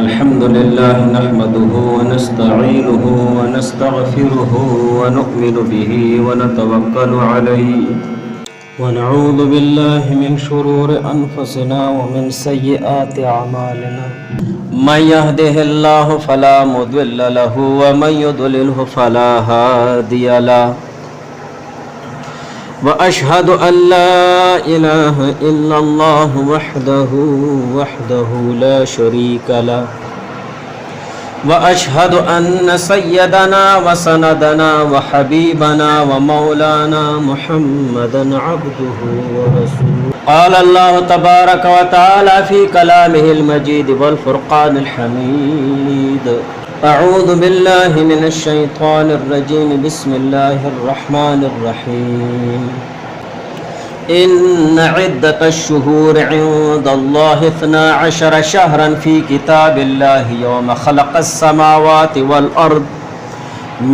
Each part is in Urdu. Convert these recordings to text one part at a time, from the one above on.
الحمد لله نحمده ونستعينه ونستغفره ونؤمن به ونتوكل عليه ونعوذ بالله من شرور أنفسنا ومن سيئات أعمالنا من يهده الله فلا مضل له ومن يضلله فلا هادي له وأشهد أن لا إله إلا الله وحده لا شريك له وأشهد أن سيدنا وسندنا وحبيبنا ومولانا محمدا عبده ورسوله قال الله تبارك وتعالى في كلامه المجيد والفرقان الحميد أعوذ بالله من الشيطان الرجيم بسم الله الرحمن الرحيم إن عدة الشهور عند الله 12 شهرا في كتاب الله يوم خلق السماوات والأرض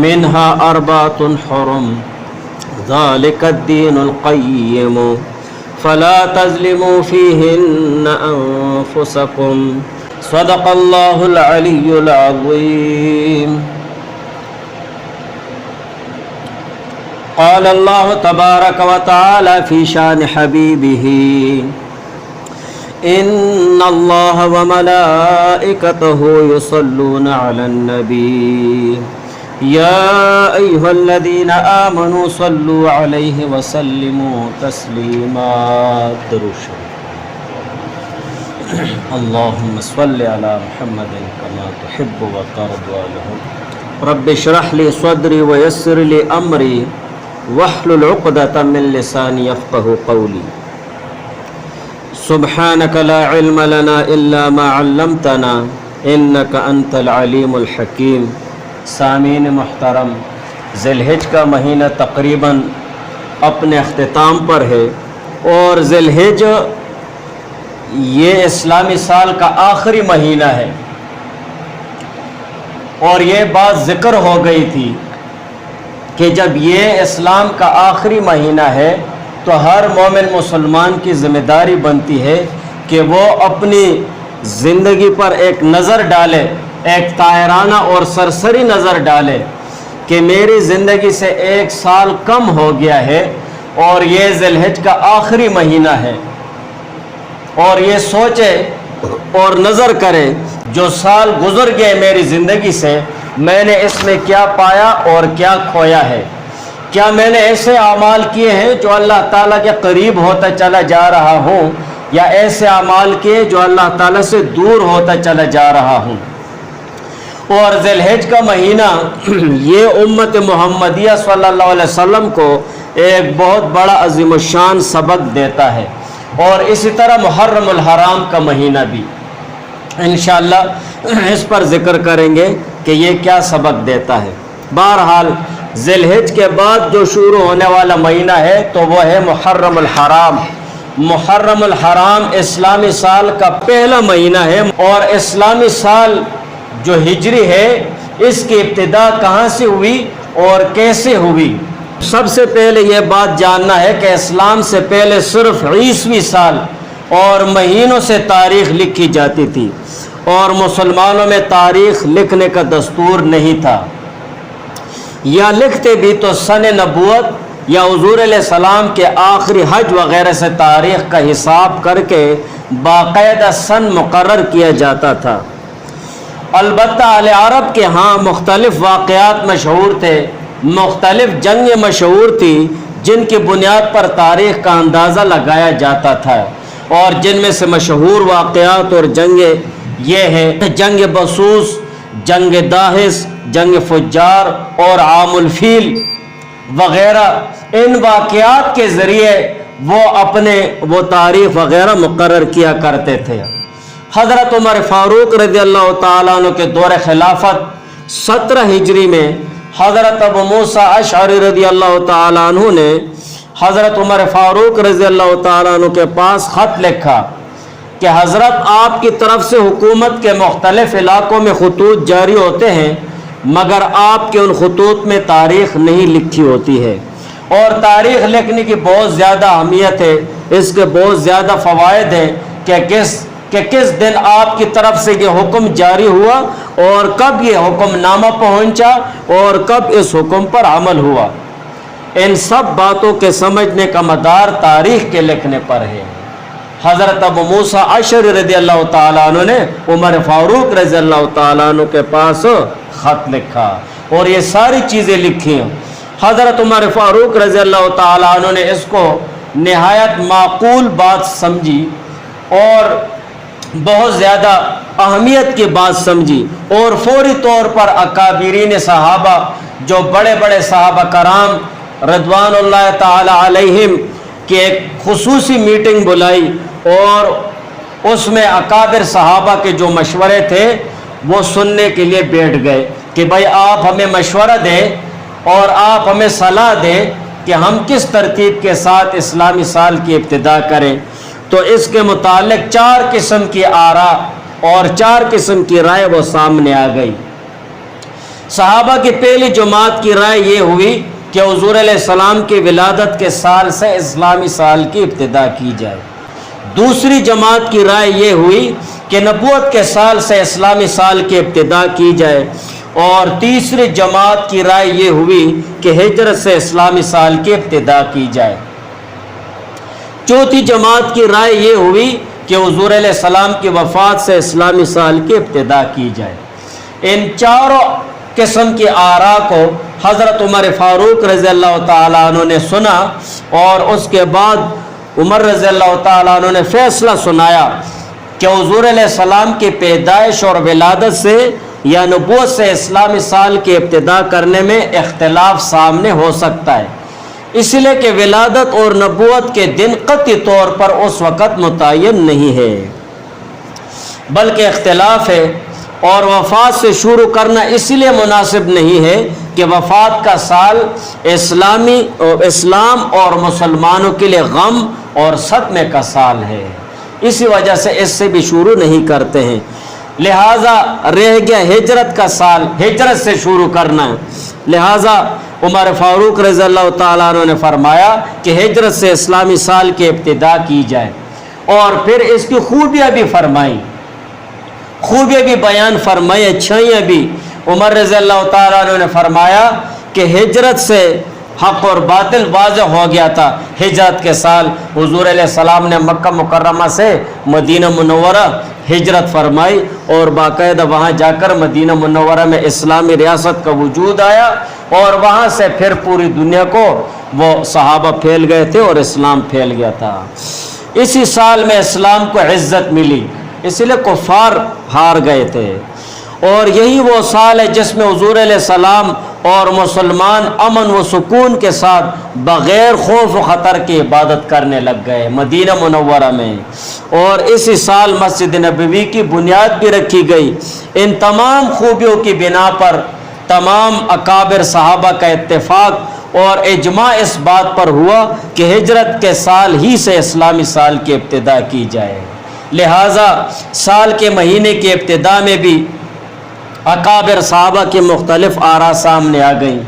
منها 4 حرم ذلك الدين القيم فلا تظلموا فيهن أنفسكم صدق الله العلي العظيم قال الله تبارك وتعالى في شان حبيبه إن الله وملائكته يصلون على النبي يا أيها الذين آمنوا صلوا عليه وسلموا تسليما درود اللهم صل على محمد كما تحب وترضى له رب اشرح لي صدري ويسر لي أمري واحلل عقدة من لساني يفقه قولي سبحانك لا علم لنا إلا ما علمتنا إنك أنت العليم الحكيم سامعین محترم، ذی الحج کا مہینہ تقریباً اپنے اختتام پر ہے اور ذی الحج یہ اسلامی سال کا آخری مہینہ ہے اور یہ بات ذکر ہو گئی تھی کہ جب یہ اسلام کا آخری مہینہ ہے تو ہر مومن مسلمان کی ذمہ داری بنتی ہے کہ وہ اپنی زندگی پر ایک نظر ڈالے، ایک طائرانہ اور سرسری نظر ڈالے کہ میری زندگی سے 1 سال کم ہو گیا ہے اور یہ ذی الحج کا آخری مہینہ ہے، اور یہ سوچے اور نظر کرے جو سال گزر گئے میری زندگی سے میں نے اس میں کیا پایا اور کیا کھویا ہے، کیا میں نے ایسے اعمال کیے ہیں جو اللہ تعالیٰ کے قریب ہوتا چلا جا رہا ہوں یا ایسے اعمال کیے جو اللہ تعالیٰ سے دور ہوتا چلا جا رہا ہوں۔ اور ذی الحج کا مہینہ یہ امت محمدیہ صلی اللہ علیہ وسلم کو ایک بہت بڑا عظیم الشان سبق دیتا ہے، اور اسی طرح محرم الحرام کا مہینہ بھی انشاءاللہ اس پر ذکر کریں گے کہ یہ کیا سبق دیتا ہے۔ بہرحال ذی الحج کے بعد جو شروع ہونے والا مہینہ ہے تو وہ ہے محرم الحرام۔ محرم الحرام اسلامی سال کا پہلا مہینہ ہے، اور اسلامی سال جو ہجری ہے اس کی ابتدا کہاں سے ہوئی اور کیسے ہوئی؟ سب سے پہلے یہ بات جاننا ہے کہ اسلام سے پہلے صرف عیسوی سال اور مہینوں سے تاریخ لکھی جاتی تھی، اور مسلمانوں میں تاریخ لکھنے کا دستور نہیں تھا، یا لکھتے بھی تو سن نبوت یا حضور علیہ السلام کے آخری حج وغیرہ سے تاریخ کا حساب کر کے باقاعدہ سن مقرر کیا جاتا تھا۔ البتہ اہل عرب کے ہاں مختلف واقعات مشہور تھے، مختلف جنگیں مشہور تھی جن کی بنیاد پر تاریخ کا اندازہ لگایا جاتا تھا، اور جن میں سے مشہور واقعات اور جنگیں یہ ہیں جنگ بسوس، جنگ داہس، جنگ فجار اور عام الفیل وغیرہ۔ ان واقعات کے ذریعے وہ تاریخ وغیرہ مقرر کیا کرتے تھے۔ حضرت عمر فاروق رضی اللہ تعالیٰ عنہ کے دور خلافت 17 ہجری میں حضرت ابو موسیٰ اشعری رضی اللہ تعالیٰ عنہ نے حضرت عمر فاروق رضی اللہ تعالیٰ عنہ کے پاس خط لکھا کہ حضرت آپ کی طرف سے حکومت کے مختلف علاقوں میں خطوط جاری ہوتے ہیں، مگر آپ کے ان خطوط میں تاریخ نہیں لکھی ہوتی ہے، اور تاریخ لکھنے کی بہت زیادہ اہمیت ہے، اس کے بہت زیادہ فوائد ہیں کہ کس کہ کس دن آپ کی طرف سے یہ حکم جاری ہوا اور کب یہ حکم نامہ پہنچا اور کب اس حکم پر عمل ہوا۔ ان سب باتوں کے سمجھنے کا مدار تاریخ کے لکھنے پر ہے۔ حضرت ابو موسیٰ اشعری رضی اللہ تعالیٰ عنہ نے عمر فاروق رضی اللہ تعالیٰ عنہ کے پاس خط لکھا اور یہ ساری چیزیں لکھی ہیں۔ حضرت عمر فاروق رضی اللہ تعالیٰ عنہ نے اس کو نہایت معقول بات سمجھی اور بہت زیادہ اہمیت کی بات سمجھی، اور فوری طور پر اکابرین صحابہ، جو بڑے بڑے صحابہ کرام رضوان اللہ تعالی علیہم کی ایک خصوصی میٹنگ بلائی اور اس میں اکابر صحابہ کے جو مشورے تھے وہ سننے کے لیے بیٹھ گئے کہ بھائی آپ ہمیں مشورہ دیں اور آپ ہمیں صلاح دیں کہ ہم کس ترتیب کے ساتھ اسلامی سال کی ابتدا کریں۔ تو اس کے متعلق 4 قسم کی آراء اور 4 قسم کی رائے وہ سامنے آ گئی۔ صحابہ کی پہلی جماعت کی رائے یہ ہوئی کہ حضور علیہ السلام کی ولادت کے سال سے اسلامی سال کی ابتدا کی جائے۔ دوسری جماعت کی رائے یہ ہوئی کہ نبوت کے سال سے اسلامی سال کی ابتدا کی جائے، اور تیسری جماعت کی رائے یہ ہوئی کہ ہجرت سے اسلامی سال کی ابتدا کی جائے۔ چوتھی جماعت کی رائے یہ ہوئی کہ حضور علیہ السلام کی وفات سے اسلامی سال کی ابتدا کی جائے۔ ان چاروں قسم کی آراء کو حضرت عمر فاروق رضی اللہ تعالیٰ عنہ نے سنا، اور اس کے بعد عمر رضی اللہ تعالیٰ عنہ نے فیصلہ سنایا کہ حضور علیہ السلام کی پیدائش اور ولادت سے یا نبوت سے اسلامی سال کی ابتدا کرنے میں اختلاف سامنے ہو سکتا ہے، اس لیے کہ ولادت اور نبوت کے دن قطعی طور پر اس وقت متعین نہیں ہے، بلکہ اختلاف ہے، اور وفات سے شروع کرنا اس لیے مناسب نہیں ہے کہ وفات کا سال اسلام اور مسلمانوں کے لیے غم اور صدمے کا سال ہے، اسی وجہ سے اس سے بھی شروع نہیں کرتے ہیں۔ لہٰذا رہ گیا ہجرت کا سال، ہجرت سے شروع کرنا ہے، لہٰذا عمر فاروق رضی اللہ تعالیٰ عنہ نے فرمایا کہ ہجرت سے اسلامی سال کی ابتدا کی جائے، اور پھر اس کی خوبیاں بھی فرمائی، خوبیاں بھی بیان فرمائی، اچھائیاں بھی۔ عمر رضی اللہ تعالیٰ عنہ نے فرمایا کہ ہجرت سے حق اور باطل واضح ہو گیا تھا۔ ہجرت کے سال حضور علیہ السلام نے مکہ مکرمہ سے مدینہ منورہ ہجرت فرمائی، اور باقاعدہ وہاں جا کر مدینہ منورہ میں اسلامی ریاست کا وجود آیا، اور وہاں سے پھر پوری دنیا کو وہ صحابہ پھیل گئے تھے اور اسلام پھیل گیا تھا۔ اسی سال میں اسلام کو عزت ملی، اس لیے کفار ہار گئے تھے، اور یہی وہ سال ہے جس میں حضور علیہ السلام اور مسلمان امن و سکون کے ساتھ بغیر خوف و خطر کی عبادت کرنے لگ گئے مدینہ منورہ میں، اور اسی سال مسجد نبوی کی بنیاد بھی رکھی گئی۔ ان تمام خوبیوں کی بنا پر تمام اکابر صحابہ کا اتفاق اور اجماع اس بات پر ہوا کہ ہجرت کے سال ہی سے اسلامی سال کی ابتدا کی جائے۔ لہٰذا سال کے مہینے کی ابتدا میں بھی اکابر صحابہ کی مختلف آراء سامنے آ گئیں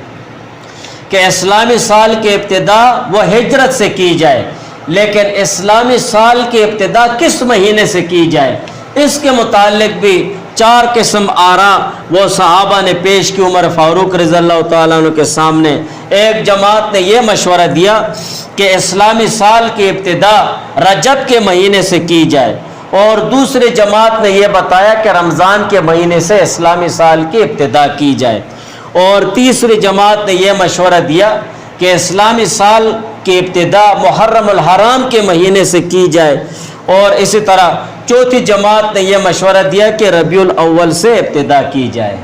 کہ اسلامی سال کی ابتدا وہ ہجرت سے کی جائے، لیکن اسلامی سال کی ابتدا کس مہینے سے کی جائے، اس کے متعلق بھی 4 قسم آراء وہ صحابہ نے پیش کی عمر فاروق رضی اللہ تعالیٰ عنہ کے سامنے۔ ایک جماعت نے یہ مشورہ دیا کہ اسلامی سال کی ابتدا رجب کے مہینے سے کی جائے، اور دوسری جماعت نے یہ بتایا کہ رمضان کے مہینے سے اسلامی سال کی ابتدا کی جائے، اور تیسری جماعت نے یہ مشورہ دیا کہ اسلامی سال کی ابتدا محرم الحرام کے مہینے سے کی جائے، اور اسی طرح چوتھی جماعت نے یہ مشورہ دیا کہ ربیع الاول سے ابتدا کی جائے۔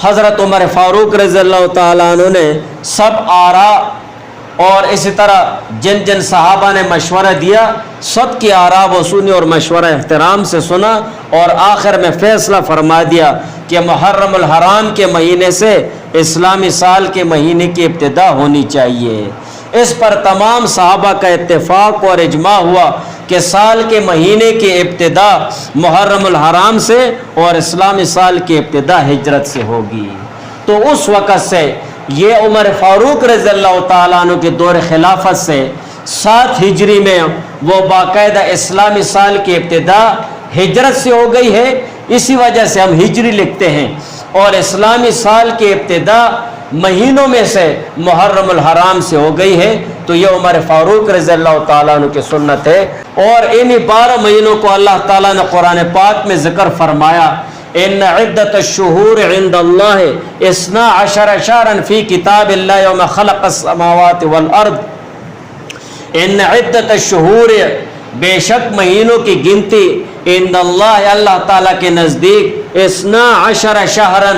حضرت عمر فاروق رضی اللہ تعالیٰ عنہ نے سب آراء اور اسی طرح جن جن صحابہ نے مشورہ دیا سب کی آراء و سنی اور مشورہ احترام سے سنا، اور آخر میں فیصلہ فرما دیا کہ محرم الحرام کے مہینے سے اسلامی سال کے مہینے کی ابتدا ہونی چاہیے۔ اس پر تمام صحابہ کا اتفاق اور اجماع ہوا کہ سال کے مہینے کی ابتدا محرم الحرام سے اور اسلامی سال کی ابتدا ہجرت سے ہوگی۔ تو اس وقت سے یہ عمر فاروق رضی اللہ تعالیٰ عنہ کے دور خلافت سے 7 ہجری میں وہ باقاعدہ اسلامی سال کی ابتدا ہجرت سے ہو گئی ہے، اسی وجہ سے ہم ہجری لکھتے ہیں، اور اسلامی سال کی ابتدا مہینوں میں سے محرم الحرام سے ہو گئی ہے، تو یہ عمر فاروق رضی اللہ تعالیٰ عنہ کی سنت ہے۔ اور انہی 12 مہینوں کو اللہ تعالیٰ نے قرآن پاک میں ذکر فرمایا، ان عدت الشہور عند اللہ 12 شہرا فی کتاب اللہ یوم خلق السماوات والارض۔ ان عدت الشہور، بے شک مہینوں کی گنتی، عند اللہ، اللہ تعالیٰ کے نزدیک، 12 شہرا،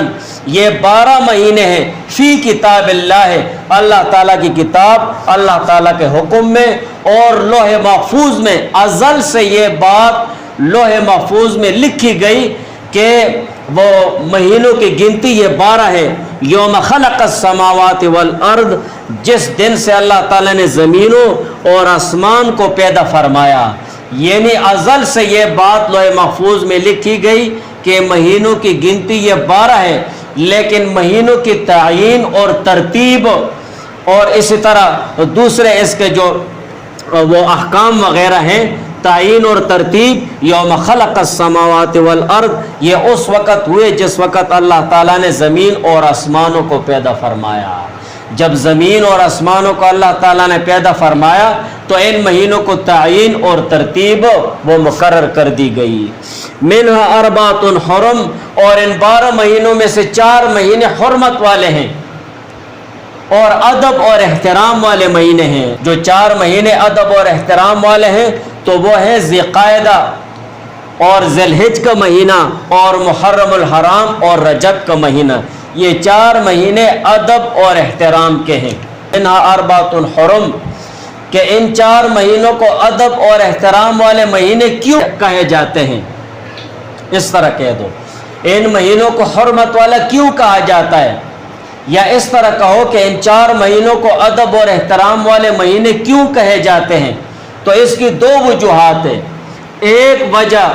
یہ 12 مہینے ہیں، فی کتاب اللہ، اللہ تعالیٰ کی کتاب، اللہ تعالیٰ کے حکم میں، اور لوح محفوظ میں ازل سے یہ بات لوح محفوظ میں لکھی گئی کہ وہ مہینوں کی گنتی یہ 12 ہے، یوم خلق السماوات والارض، جس دن سے اللہ تعالیٰ نے زمینوں اور آسمان کو پیدا فرمایا، یعنی ازل سے یہ بات لوح محفوظ میں لکھی گئی کہ مہینوں کی گنتی یہ 12 ہے، لیکن مہینوں کی تعیین اور ترتیب اور اسی طرح دوسرے اس کے جو وہ احکام وغیرہ ہیں، تعیین اور ترتیب، یوم خلق السماوات والارض، یہ اس وقت ہوئے جس وقت اللہ تعالیٰ نے زمین اور آسمانوں کو پیدا فرمایا۔ جب زمین اور آسمانوں کو اللہ تعالیٰ نے پیدا فرمایا تو ان مہینوں کو تعیین اور ترتیب وہ مقرر کر دی گئی۔ منہا اربعۃ حرم، اور ان 12 مہینوں میں سے 4 مہینے حرمت والے ہیں اور ادب اور احترام والے مہینے ہیں۔ جو 4 مہینے ادب اور احترام والے ہیں تو وہ ہیں ذی القعدہ اور ذی الحجہ کا مہینہ اور محرم الحرام اور رجب کا مہینہ، یہ 4 مہینے ادب اور احترام کے ہیں۔ انہا اربعۃ حرم، کہ ان 4 مہینوں کو ادب اور احترام والے مہینے کیوں کہے جاتے ہیں؟ اس طرح کہہ دو، ان مہینوں کو حرمت والا کیوں کہا جاتا ہے، یا اس طرح کہو کہ ان 4 مہینوں کو ادب اور احترام والے مہینے کیوں کہے جاتے ہیں؟ تو اس کی 2 وجوہات ہیں۔ ایک وجہ،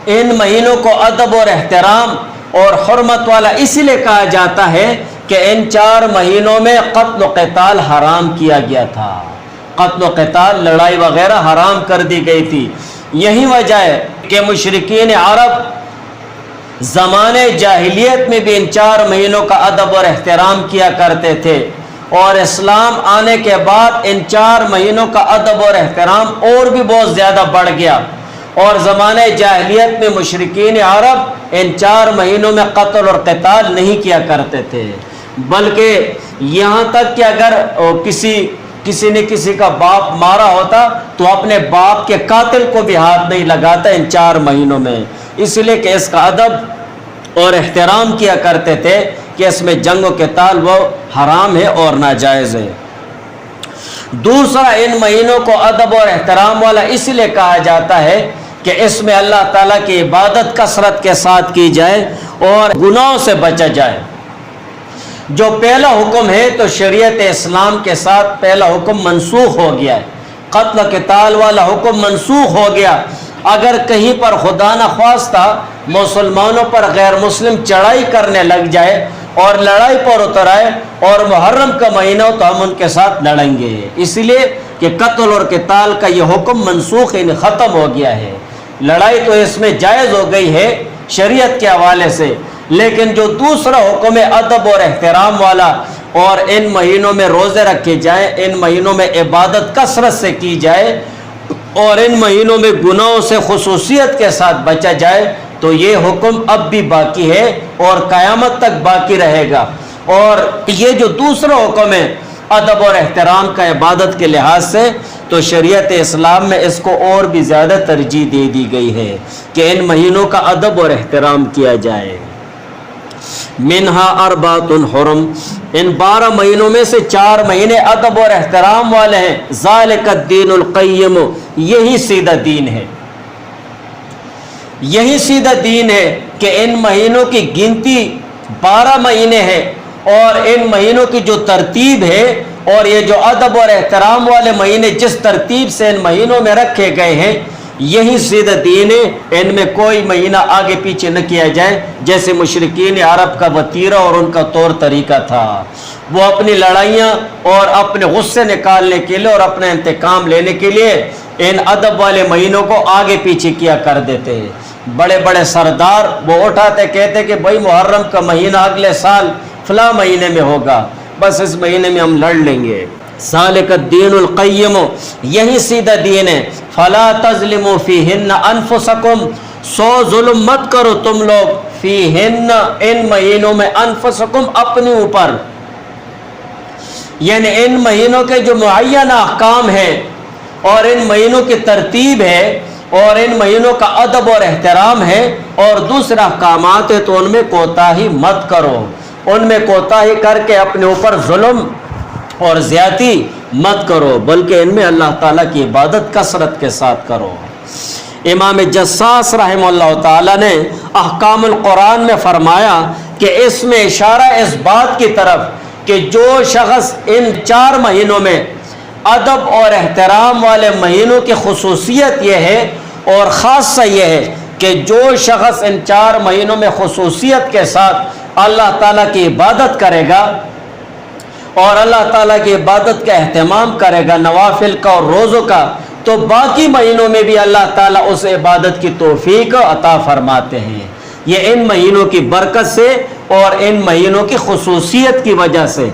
ان مہینوں کو ادب اور احترام اور حرمت والا اس لیے کہا جاتا ہے کہ ان 4 مہینوں میں قتل و قتال حرام کیا گیا تھا، قتل و قتال، لڑائی وغیرہ حرام کر دی گئی تھی۔ یہی وجہ ہے کہ مشرکین عرب زمانے جاہلیت میں بھی ان 4 مہینوں کا ادب اور احترام کیا کرتے تھے، اور اسلام آنے کے بعد ان 4 مہینوں کا ادب اور احترام اور بھی بہت زیادہ بڑھ گیا، اور زمانے جاہلیت میں مشرکین عرب ان 4 مہینوں میں قتل اور قتال نہیں کیا کرتے تھے، بلکہ یہاں تک کہ اگر کسی نے کسی کا باپ مارا ہوتا تو اپنے باپ کے قاتل کو بھی ہاتھ نہیں لگاتا ان 4 مہینوں میں، اس لیے کہ اس کا ادب اور احترام کیا کرتے تھے کہ اس میں جنگ و قتال وہ حرام ہے اور ناجائز ہے۔ دوسرا، ان مہینوں کو ادب اور احترام والا اس لیے کہا جاتا ہے کہ اس میں اللہ تعالیٰ کی عبادت کثرت کے ساتھ کی جائے اور گناہوں سے بچا جائے۔ جو پہلا حکم ہے تو شریعت اسلام کے ساتھ پہلا حکم منسوخ ہو گیا ہے، قتل و قتال والا حکم منسوخ ہو گیا۔ اگر کہیں پر خدا نخواستہ مسلمانوں پر غیر مسلم چڑھائی کرنے لگ جائے اور لڑائی پر اتر آئے اور محرم کا مہینہ ہو تو ہم ان کے ساتھ لڑیں گے، اس لیے کہ قتل اور قتال کا یہ حکم منسوخ ختم ہو گیا ہے۔ لڑائی تو اس میں جائز ہو گئی ہے شریعت کے حوالے سے، لیکن جو دوسرا حکم ہے ادب اور احترام والا، اور ان مہینوں میں روزے رکھے جائیں، ان مہینوں میں عبادت کثرت سے کی جائے اور ان مہینوں میں گناہوں سے خصوصیت کے ساتھ بچا جائے، تو یہ حکم اب بھی باقی ہے اور قیامت تک باقی رہے گا۔ اور یہ جو دوسرا حکم ہے ادب اور احترام کا عبادت کے لحاظ سے، تو شریعت اسلام میں اس کو اور بھی زیادہ ترجیح دے دی گئی ہے کہ ان مہینوں کا ادب اور احترام کیا جائے۔ منہا اربعۃ حرم، ان 12 مہینوں میں سے 4 مہینے ادب اور احترام والے ہیں۔ ذالک الدین القیم، یہی سیدھا دین ہے، یہی سیدھا دین ہے کہ ان مہینوں کی گنتی 12 مہینے ہے، اور ان مہینوں کی جو ترتیب ہے اور یہ جو ادب اور احترام والے مہینے جس ترتیب سے ان مہینوں میں رکھے گئے ہیں، یہی سیدھا دین ہے۔ ان میں کوئی مہینہ آگے پیچھے نہ کیا جائے، جیسے مشرکین عرب کا وتیرہ اور ان کا طور طریقہ تھا۔ وہ اپنی لڑائیاں اور اپنے غصے نکالنے کے لیے اور اپنا انتقام لینے کے لیے ان ادب والے مہینوں کو آگے پیچھے کیا کر دیتے ہیں۔ بڑے بڑے سردار وہ اٹھاتے کہتے کہ بھائی محرم کا مہینہ اگلے سال فلاں مہینے میں ہوگا، بس اس مہینے میں ہم لڑ لیں گے۔ ذالک الدین القیم، یہی سیدھا دین ہے۔ فلا تظلموا فیہن انفسکم، سو ظلم مت کرو تم لوگ، فیہن ان مہینوں میں، انفسکم اپنے اوپر، یعنی ان مہینوں کے جو معینہ احکام ہیں اور ان مہینوں کی ترتیب ہے اور ان مہینوں کا ادب اور احترام ہے اور دوسرے احکامات ہے، تو ان میں کوتاہی مت کرو، ان میں کوتاہی کر کے اپنے اوپر ظلم اور زیادتی مت کرو، بلکہ ان میں اللہ تعالیٰ کی عبادت کثرت کے ساتھ کرو۔ امام جساس رحمہ اللہ تعالیٰ نے احکام القرآن میں فرمایا کہ اس میں اشارہ اس بات کی طرف کہ جو شخص ان 4 مہینوں میں ادب اور احترام والے مہینوں کی خصوصیت یہ ہے اور خاصہ یہ ہے کہ جو شخص ان 4 مہینوں میں خصوصیت کے ساتھ اللہ تعالیٰ کی عبادت کرے گا اور اللہ تعالیٰ کی عبادت کا اہتمام کرے گا، نوافل کا اور روزوں کا، تو باقی مہینوں میں بھی اللہ تعالیٰ اس عبادت کی توفیق عطا فرماتے ہیں۔ یہ ان مہینوں کی برکت سے اور ان مہینوں کی خصوصیت کی وجہ سے۔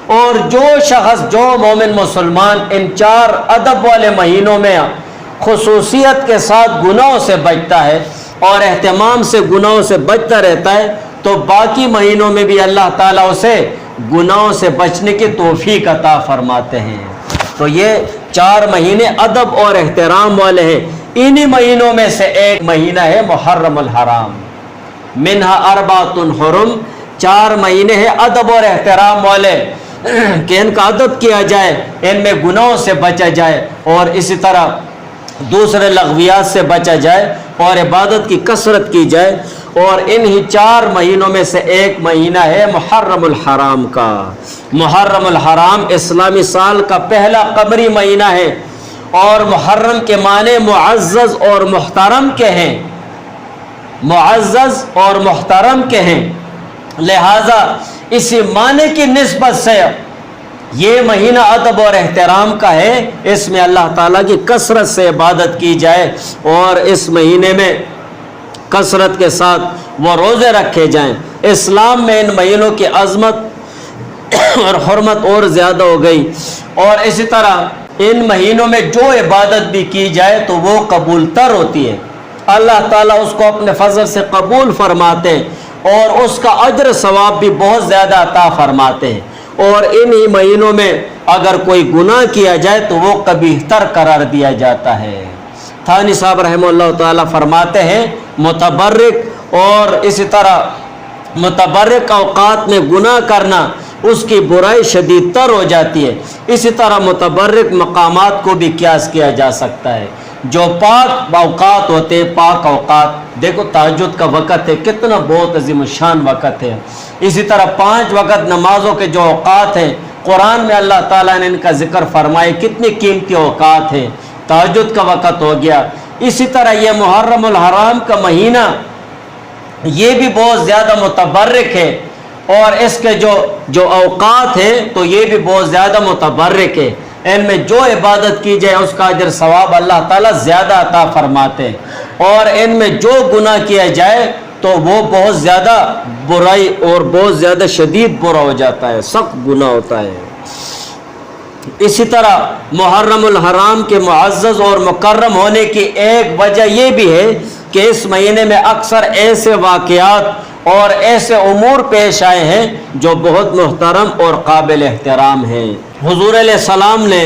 اور جو شخص، جو مومن مسلمان ان 4 ادب والے مہینوں میں خصوصیت کے ساتھ گناہوں سے بچتا ہے اور اہتمام سے گناہوں سے بچتا رہتا ہے، تو باقی مہینوں میں بھی اللہ تعالیٰ اسے گناہوں سے بچنے کی توفیق عطا فرماتے ہیں۔ تو یہ 4 مہینے ادب اور احترام والے ہیں۔ انہی مہینوں میں سے ایک مہینہ ہے محرم الحرام، منہا اربعۃ حرم، 4 مہینے ہیں ادب اور احترام والے کہ ان کا ادب کیا جائے، ان میں گناہوں سے بچا جائے اور اسی طرح دوسرے لغویات سے بچا جائے اور عبادت کی کثرت کی جائے۔ اور انہی 4 مہینوں میں سے ایک مہینہ ہے محرم الحرام کا۔ محرم الحرام اسلامی سال کا پہلا قمری مہینہ ہے اور محرم کے معنی معزز اور محترم کے ہیں، معزز اور محترم کے ہیں، لہذا اسی معنی کی نسبت سے یہ مہینہ ادب اور احترام کا ہے۔ اس میں اللہ تعالیٰ کی کثرت سے عبادت کی جائے اور اس مہینے میں کثرت کے ساتھ وہ روزے رکھے جائیں۔ اسلام میں ان مہینوں کی عظمت اور حرمت اور زیادہ ہو گئی، اور اسی طرح ان مہینوں میں جو عبادت بھی کی جائے تو وہ قبول تر ہوتی ہے، اللہ تعالیٰ اس کو اپنے فضل سے قبول فرماتے ہیں اور اس کا اجر ثواب بھی بہت زیادہ عطا فرماتے ہیں۔ اور انہی مہینوں میں اگر کوئی گناہ کیا جائے تو وہ قبیح تر قرار دیا جاتا ہے۔ تھانی صاحب رحمہ اللہ تعالیٰ فرماتے ہیں متبرک اور اسی طرح متبرک اوقات میں گناہ کرنا اس کی برائی شدید تر ہو جاتی ہے۔ اسی طرح متبرک مقامات کو بھی قیاس کیا جا سکتا ہے۔ جو پاک اوقات ہوتے ہیں، پاک اوقات، دیکھو تہجد کا وقت ہے، کتنا بہت عظیم الشان وقت ہے۔ اسی طرح 5 وقت نمازوں کے جو اوقات ہیں، قرآن میں اللہ تعالیٰ نے ان کا ذکر فرمائے، کتنی قیمتی اوقات ہیں، تہجد کا وقت ہو گیا۔ اسی طرح یہ محرم الحرام کا مہینہ یہ بھی بہت زیادہ متبرک ہے اور اس کے جو اوقات ہیں تو یہ بھی بہت زیادہ متبرک ہے۔ ان میں جو عبادت کی جائے اس کا اجر ثواب اللہ تعالیٰ زیادہ عطا فرماتے ہیں، اور ان میں جو گناہ کیا جائے تو وہ بہت زیادہ برائی اور بہت زیادہ شدید برا ہو جاتا ہے، سخت گناہ ہوتا ہے۔ اسی طرح محرم الحرام کے معزز اور مکرم ہونے کی ایک وجہ یہ بھی ہے کہ اس مہینے میں اکثر ایسے واقعات اور ایسے امور پیش آئے ہیں جو بہت محترم اور قابل احترام ہیں۔ حضور علیہ السلام نے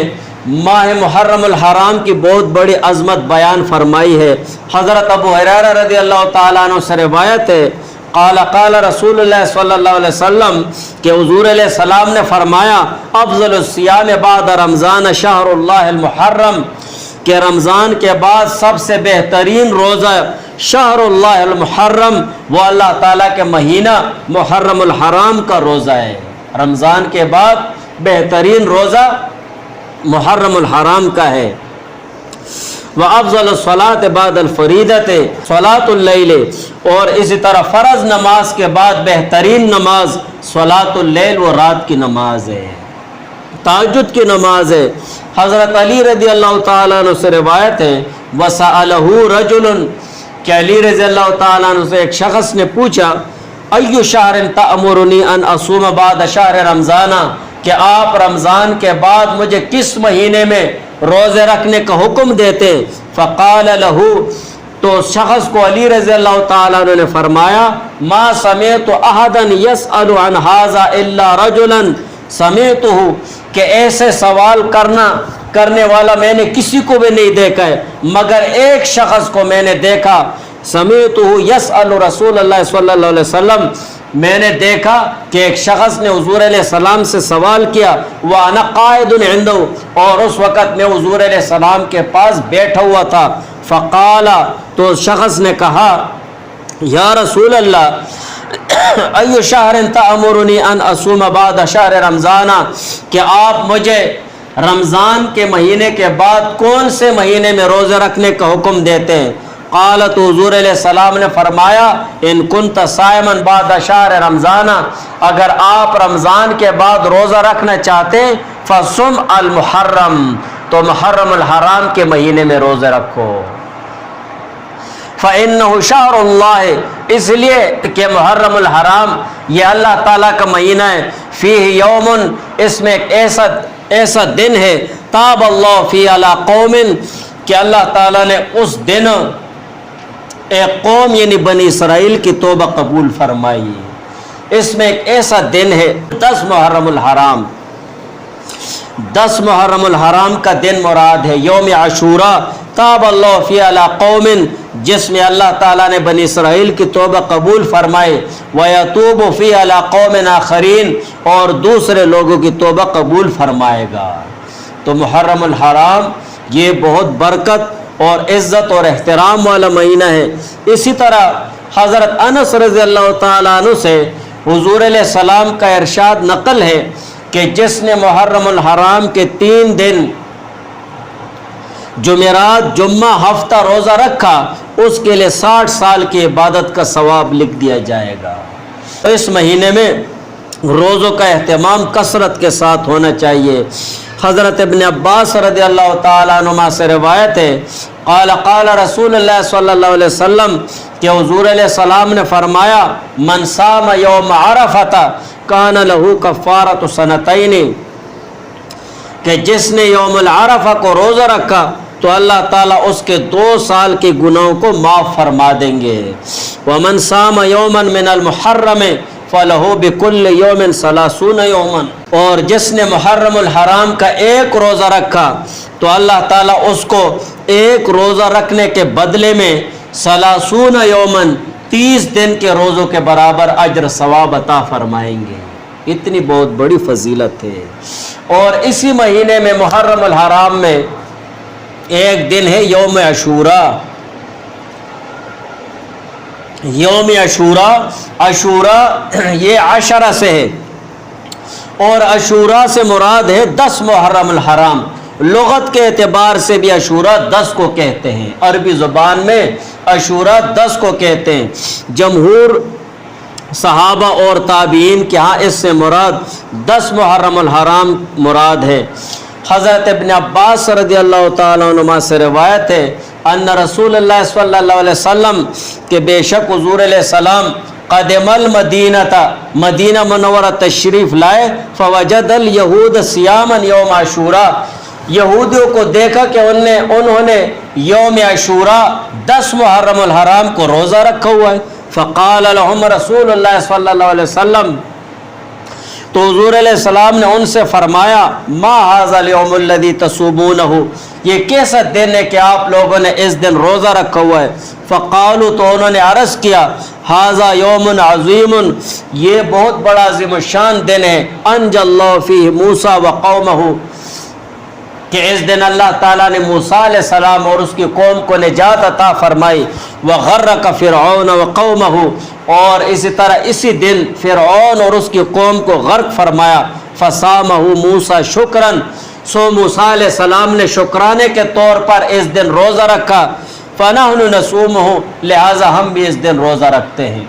ماہ محرم الحرام کی بہت بڑی عظمت بیان فرمائی ہے۔ حضرت ابو ہریرہ رضی اللہ تعالیٰ عنہ سے روایت ہے، قال رسول اللہ صلی اللہ علیہ وسلم کہ حضور علیہ السلام نے فرمایا، افضل الصیام بعد رمضان شہر اللہ المحرم، کہ رمضان کے بعد سب سے بہترین روزہ شہر اللہ المحرم، وہ اللہ تعالیٰ کے مہینہ محرم الحرام کا روزہ ہے۔ رمضان کے بعد بہترین روزہ محرم الحرام کا ہے۔ وَأَفْضَلُ الصَّلَاةِ بَعْدَ الْفَرِيضَةِ صلاۃ اللیل، اور اسی طرح فرض نماز کے بعد بہترین نماز صلاۃ اللیل، وہ رات کی نماز ہے۔ تہجد کی نماز ہے۔ حضرت علی رضی اللہ تعالیٰ عنہ سے روایت ہے وَسَأَلَهُ رَجُلٌ کہ علی رضی اللہ تعالیٰ عنہ سے ایک شخص نے پوچھا أَيُّ شَهْرٍ تَأْمُرُنِي أَنْ أَصُومَ بَعْدَ شَهْرِ رمضان کہ آپ رمضان کے بعد مجھے کس مہینے میں روزے رکھنے کا حکم دیتے؟ فقال له تو شخص کو علی رضی اللہ تعالیٰ عنہ نے فرمایا ما سمعت احدا يسأل عن هذا الا رجلا سمعته کہ ایسے سوال کرنے والا میں نے کسی کو بھی نہیں دیکھا ہے مگر ایک شخص کو میں نے دیکھا سمعته يسأل رسول اللہ صلی اللہ علیہ وسلم میں نے دیکھا کہ ایک شخص نے حضور علیہ السلام سے سوال کیا وَأَنَا قَائِدٌ عِنْدَهُ اور اس وقت میں حضور علیہ السلام کے پاس بیٹھا ہوا تھا فقال تو شخص نے کہا یا رسول اللہ ایو شہر تأمرنی ان اصوم بعد شہر رمضان کہ آپ مجھے رمضان کے مہینے کے بعد کون سے مہینے میں روزہ رکھنے کا حکم دیتے ہیں؟ قال تو حضور علیہ السلام نے فرمایا ان کنت صائما بعد شہر رمضان اگر آپ رمضان کے بعد روزہ رکھنا چاہتے فصم المحرم تو محرم الحرام کے مہینے میں روزے رکھو فإنه شہر اللہ اس لیے کہ محرم الحرام یہ اللہ تعالیٰ کا مہینہ ہے فیہ یوم اس میں ایک ایسا دن ہے تاب اللہ فی علی قوم کہ اللہ تعالیٰ نے اس دن ایک قوم یعنی بنی اسرائیل کی توبہ قبول فرمائی اس میں ایک ایسا دن ہے 10 محرم الحرام 10 محرم الحرام کا دن مراد ہے یوم عاشوراء تاب اللہ فی علی قوم جس میں اللہ تعالیٰ نے بنی اسرائیل کی توبہ قبول فرمائے وَيَتُوبُ فِي عَلَىٰ قَوْمٍ آخَرِينَ اور دوسرے لوگوں کی توبہ قبول فرمائے گا۔ تو محرم الحرام یہ بہت برکت اور عزت اور احترام والا مہینہ ہے۔ اسی طرح حضرت انس رضی اللہ تعالیٰ عنہ سے حضور علیہ السلام کا ارشاد نقل ہے کہ جس نے محرم الحرام کے 3 دن جمعرات جمعہ ہفتہ روزہ رکھا اس کے لیے 60 سال کی عبادت کا ثواب لکھ دیا جائے گا۔ اس مہینے میں روزوں کا اہتمام کثرت کے ساتھ ہونا چاہیے۔ حضرت ابن عباس رضی اللہ تعالیٰ عنہما سے روایت ہے قال رسول اللہ صلی اللہ علیہ وسلم کہ حضور علیہ السلام نے فرمایا من صام یوم عرفۃ کان لہ کفارۃ سنتین کہ جس نے یوم العرفہ کو روزہ رکھا تو اللہ تعالیٰ اس کے 2 سال کے گناہوں کو معاف فرما دیں گے۔ ومن صام یوما من المحرم فلہ بکل یوم 30 یوما اور جس نے محرم الحرام کا 1 روزہ رکھا تو اللہ تعالیٰ اس کو 1 روزہ رکھنے کے بدلے میں 30 یومن 30 دن کے روزوں کے برابر اجر ثواب عطا فرمائیں گے۔ اتنی بہت بڑی فضیلت ہے۔ اور اسی مہینے میں محرم الحرام میں ایک دن ہے یوم عاشوراء۔ یوم عاشوراء یہ 10 سے ہے اور عاشوراء سے مراد ہے 10 محرم الحرام۔ لغت کے اعتبار سے بھی عاشوراء 10 کو کہتے ہیں، عربی زبان میں عاشوراء 10 کو کہتے ہیں۔ جمہور صحابہ اور تابعین کے ہاں اس سے مراد 10 محرم الحرام مراد ہے۔ حضرت ابن عباس رضی اللہ تعالیٰ عنہما سے روایت ہے ان رسول اللہ صلی اللہ علیہ وسلم کہ بے شک حضور علیہ السلام قدم المدینہ مدینہ منورہ تشریف لائے فوجد الیہود صیاما یوم عاشوراء یہودیوں کو دیکھا کہ انہوں نے یوم عاشوراء 10 محرم الحرام کو روزہ رکھا ہوا ہے۔ فقال لهم رسول اللہ صلی اللہ علیہ وسلم تو حضور علیہ السلام نے ان سے فرمایا ما ھذا الیوم الذی تصومونہ یہ کیسا دن ہے کہ آپ لوگوں نے اس دن روزہ رکھا ہوا ہے؟ فقالوا تو انہوں نے عرض کیا ھذا یوم عظیم یہ بہت بڑا عظیم الشان دن ہے انجى اللہ فیہ موسیٰ وقومہ کہ اس دن اللہ تعالیٰ نے موسیٰ علیہ السلام اور اس کی قوم کو نجات عطا فرمائی وغرق فرعون وقومہ اور اسی طرح اسی دن فرعون اور اس کی قوم کو غرق فرمایا فصامہ موسیٰ شکراً سو موسیٰ علیہ السلام نے شکرانے کے طور پر اس دن روزہ رکھا فنحن نصومہ لہذا ہم بھی اس دن روزہ رکھتے ہیں۔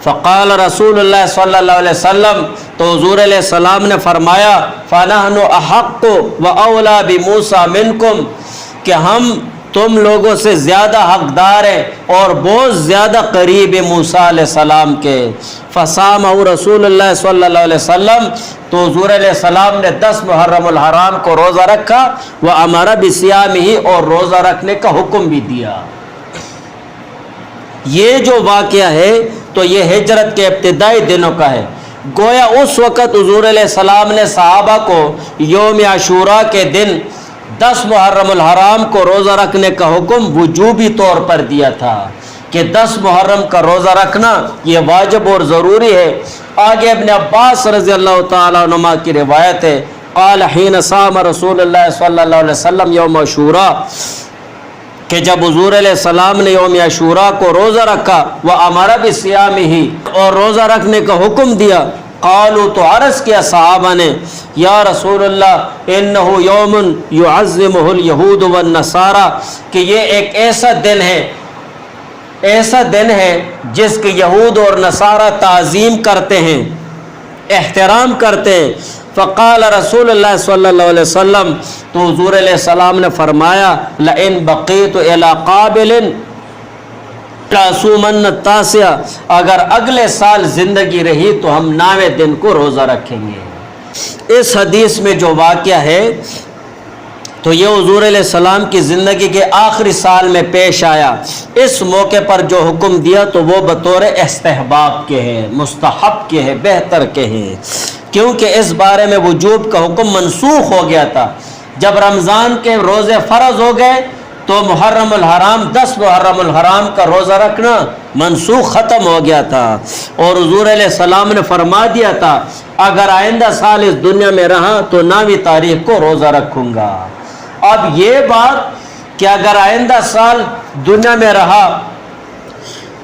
فقال رسول اللہ صلی اللہ علیہ وسلم تو حضور علیہ السلام نے فرمایا فَنَحْنُ أَحَقُّ وَأَوْلَى بِمُوسَى مِنْكُمْ کہ ہم تم لوگوں سے زیادہ حقدار ہیں اور بہت زیادہ قریب موسیٰ علیہ السلام کے. فَصَامَهُ رسول اللہ صلی اللہ علیہ وسلم تو حضور علیہ السلام نے 10 محرم الحرام کو روزہ رکھا. وَأَمَرَ بِصِيَامِهِ اور روزہ رکھنے کا حکم بھی دیا. یہ جو واقعہ ہے تو یہ ہجرت کے ابتدائی دنوں کا ہے. گویا اس وقت حضور علیہ السلام نے صحابہ کو یوم عاشوراء کے دن 10 محرم الحرام کو روزہ رکھنے کا حکم وجوبی طور پر دیا تھا کہ 10 محرم کا روزہ رکھنا یہ واجب اور ضروری ہے. آگے ابن عباس رضی اللہ تعالیٰ عنہما کی روایت ہے قال حین صام رسول اللہ صلی اللہ علیہ وسلم یوم عاشوراء کہ جب حضور علیہ السلام نے یوم عاشوراء کو روزہ رکھا وَأَمَرَ بِصِيَامِهِ اور روزہ رکھنے کا حکم دیا. قالوا تو عرض کیا صحابہ نے یا رسول اللہ انہ یوم یعظمہ الیہود والنصارى کہ یہ ایک ایسا دن ہے جس کے یہود اور نصارہ تعظیم کرتے ہیں، احترام کرتے ہیں. فقال رسول اللہ صلی اللہ علیہ وسلم تو حضور علیہ السلام نے فرمایا لئن بقیت الی قابل لأصومن التاسع اگر اگلے سال زندگی رہی تو ہم 9ویں دن کو روزہ رکھیں گے. اس حدیث میں جو واقعہ ہے تو یہ حضور علیہ السلام کی زندگی کے آخری سال میں پیش آیا. اس موقع پر جو حکم دیا تو وہ بطور استحباب کے ہیں، مستحب کے ہیں، بہتر کے ہیں، کیونکہ اس بارے میں وجوب کا حکم منسوخ ہو گیا تھا. جب رمضان کے روزے فرض ہو گئے تو محرم الحرام 10 محرم الحرام کا روزہ رکھنا منسوخ ختم ہو گیا تھا. اور حضور علیہ السلام نے فرما دیا تھا اگر آئندہ سال اس دنیا میں رہا تو 9ویں تاریخ کو روزہ رکھوں گا. اب یہ بات کہ اگر آئندہ سال دنیا میں رہا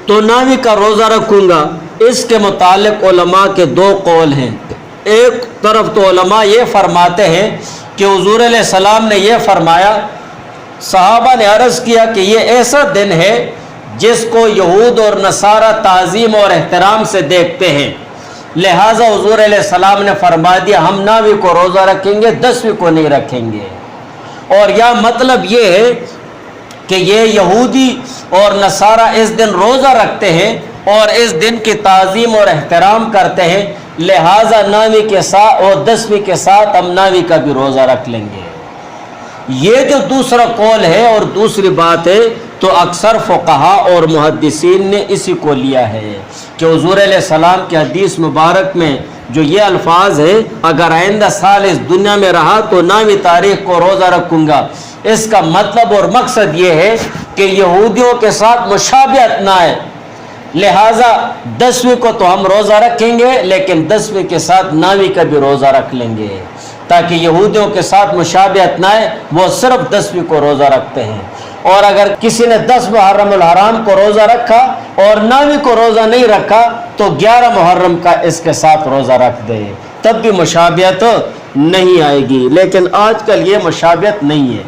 تو 9ویں کا روزہ رکھوں گا، اس کے متعلق علماء کے 2 قول ہیں. ایک طرف تو علماء یہ فرماتے ہیں کہ حضور علیہ السلام نے یہ فرمایا، صحابہ نے عرض کیا کہ یہ ایسا دن ہے جس کو یہود اور نصارہ تعظیم اور احترام سے دیکھتے ہیں، لہٰذا حضور علیہ السلام نے فرما دیا ہم 9ویں کو روزہ رکھیں گے، 10ویں کو نہیں رکھیں گے. اور یا مطلب یہ ہے کہ یہ یہودی اور نصارہ اس دن روزہ رکھتے ہیں اور اس دن کی تعظیم اور احترام کرتے ہیں، لہٰذا 9ویں کے ساتھ اور 10ویں کے ساتھ ہم 9ویں کا بھی روزہ رکھ لیں گے. یہ جو دوسرا قول ہے اور دوسری بات ہے تو اکثر فقہا اور محدثین نے اسی کو لیا ہے کہ حضور علیہ السلام کی حدیث مبارک میں جو یہ الفاظ ہے اگر آئندہ سال اس دنیا میں رہا تو 9ویں تاریخ کو روزہ رکھوں گا، اس کا مطلب اور مقصد یہ ہے کہ یہودیوں کے ساتھ مشابہت نہ ہے، لہٰذا 10ویں کو تو ہم روزہ رکھیں گے لیکن 10ویں کے ساتھ 9ویں کا بھی روزہ رکھ لیں گے تاکہ یہودیوں کے ساتھ مشابہت نہ ہے، وہ صرف 10ویں کو روزہ رکھتے ہیں. اور اگر کسی نے 10 محرم الحرام کو روزہ رکھا اور 9ویں کو روزہ نہیں رکھا تو 11 محرم کا اس کے ساتھ روزہ رکھ دے، تب بھی مشابہت نہیں آئے گی. لیکن آج کل یہ مشابہت نہیں ہے.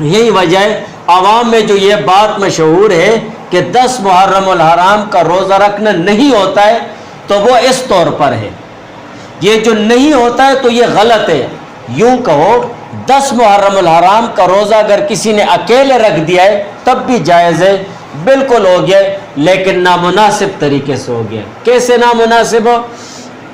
یہی وجہ ہے عوام میں جو یہ بات مشہور ہے کہ 10 محرم الحرام کا روزہ رکھنا نہیں ہوتا ہے تو وہ اس طور پر ہے. یہ جو نہیں ہوتا ہے تو یہ غلط ہے. یوں کہو 10 محرم الحرام کا روزہ اگر کسی نے اکیلے رکھ دیا ہے تب بھی جائز ہے، بالکل ہو گیا، لیکن نامناسب طریقے سے ہو گیا. کیسے نامناسب ہو؟